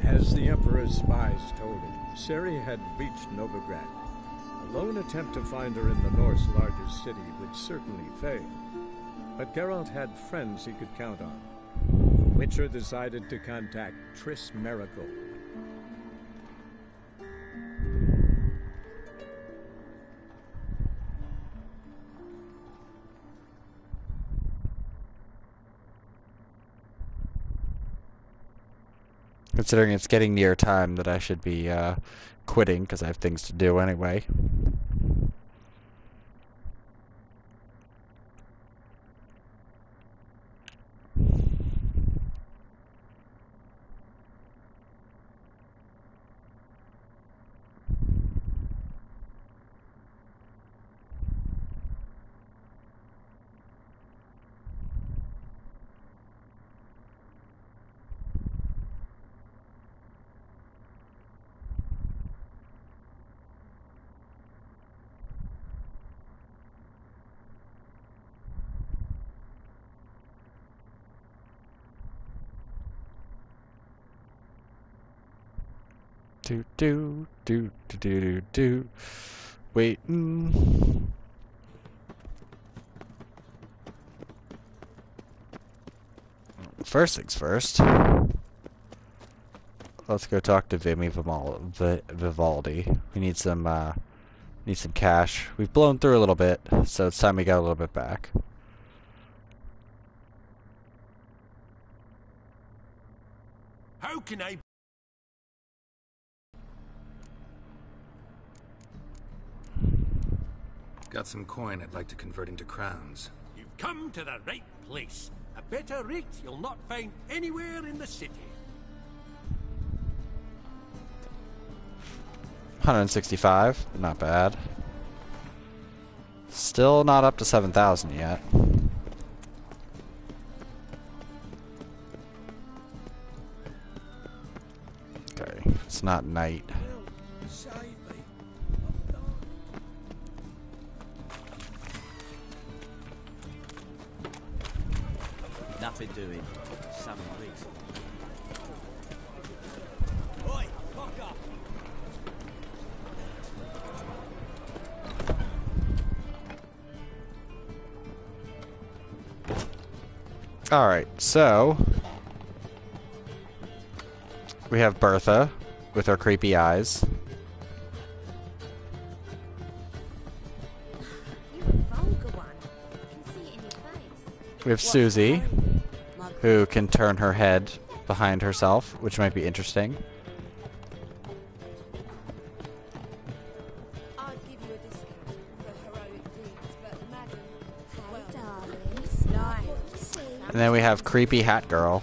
[SPEAKER 16] As the Emperor's spies told him, Ciri had reached Novigrad. A lone attempt to find her in the North's largest city would certainly fail. But Geralt had friends he could count on. The Witcher decided to contact Triss Merigold.
[SPEAKER 1] Considering it's getting near time that I should be quitting because I have things to do anyway. Do. Waiting. First things first. Let's go talk to Vivaldi. We need some cash. We've blown through a little bit, so it's time we got a little bit back.
[SPEAKER 6] How can I...
[SPEAKER 3] Got some coin I'd like to convert into crowns.
[SPEAKER 6] You've come to the right place. A better rate you'll not find anywhere in the city.
[SPEAKER 1] 165, not bad. Still not up to 7,000 yet. Okay, it's not night.
[SPEAKER 10] Nothing doing. 7 weeks.
[SPEAKER 13] Oi, cock up!
[SPEAKER 1] Alright, so we have Bertha with her creepy eyes. We have Susie, who can turn her head behind herself, which might be interesting. And then we have creepy hat girl.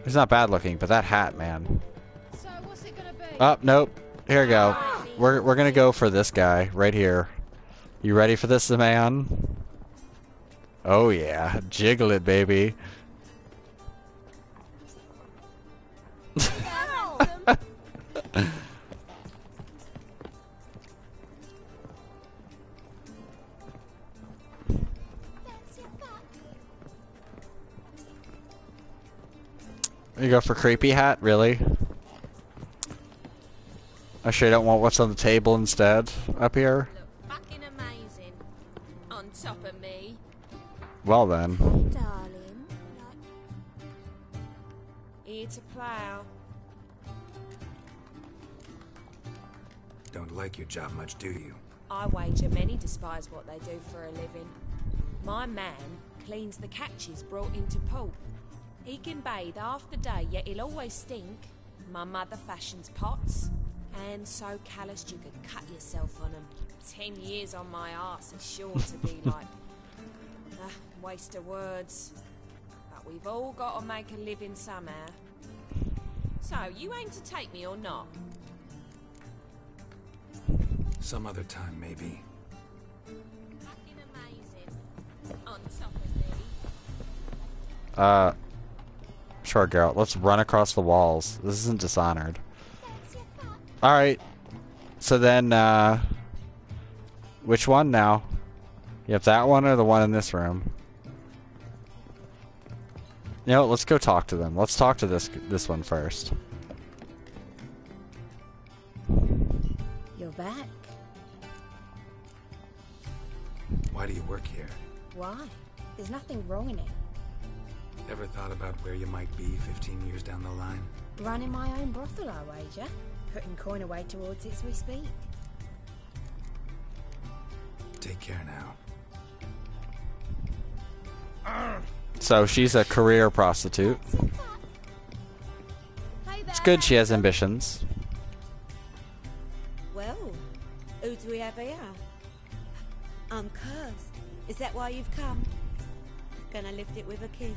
[SPEAKER 1] He's not bad looking, but that hat, man.
[SPEAKER 2] So what's it gonna be?
[SPEAKER 1] Oh, nope. Here we go. We're gonna go for this guy right here. You ready for this, man? Oh yeah, jiggle it, baby. You go for creepy hat, really? I sure don't want what's on the table instead up here.
[SPEAKER 5] Fucking amazing. On top of me.
[SPEAKER 1] Well then.
[SPEAKER 5] Darling.
[SPEAKER 14] Here to plough.
[SPEAKER 3] Don't like your job much, do you?
[SPEAKER 14] I wager many despise what they do for a living. My man cleans the catches brought into port. He can bathe half the day, yet he'll always stink. My mother fashions pots, and so calloused you could cut yourself on them. 10 years on my arse is sure to be like... waste of words. But we've all got to make a living somehow. So, you aim to take me or not?
[SPEAKER 3] Some other time, maybe.
[SPEAKER 5] Fucking amazing. On top of me.
[SPEAKER 1] chore, Geralt. Let's run across the walls. This isn't Dishonored. Alright. So then, which one now? You have that one or the one in this room? You know, let's go talk to them. Let's talk to this one first.
[SPEAKER 14] You're back.
[SPEAKER 3] Why do you work here?
[SPEAKER 14] Why? There's nothing wrong in it.
[SPEAKER 3] Ever thought about where you might be 15 years down the line?
[SPEAKER 14] Running my own brothel, I wager. Putting coin away towards it as we speak.
[SPEAKER 3] Take care now.
[SPEAKER 1] So she's a career prostitute. It's good she has ambitions.
[SPEAKER 17] Well, who do we have here? I'm cursed. Is that why you've come? Gonna lift it with a kiss?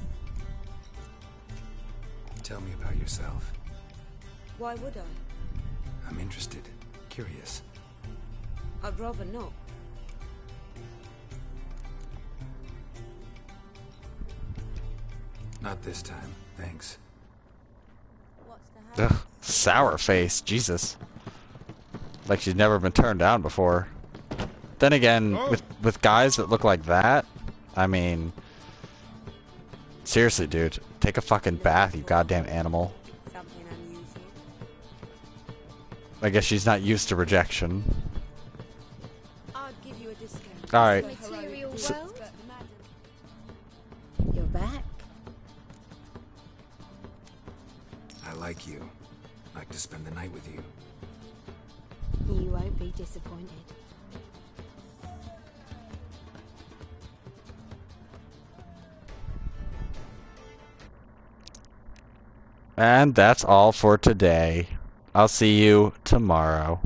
[SPEAKER 3] Tell me about yourself.
[SPEAKER 17] Why would I?
[SPEAKER 3] I'm interested. Curious.
[SPEAKER 17] I'd rather not.
[SPEAKER 3] Not this time, thanks.
[SPEAKER 1] Ugh, sour face, Jesus. Like she's never been turned down before. Then again, with guys that look like that, I mean, seriously, dude, take a fucking bath, you goddamn animal.
[SPEAKER 17] Something unusual.
[SPEAKER 1] I guess she's not used to rejection.
[SPEAKER 17] I'd give you a discount.
[SPEAKER 1] All right.
[SPEAKER 17] Material
[SPEAKER 1] So-
[SPEAKER 17] world?
[SPEAKER 14] You're back.
[SPEAKER 3] I like you. Like to spend the night with you.
[SPEAKER 14] You won't be disappointed.
[SPEAKER 1] And that's all for today. I'll see you tomorrow.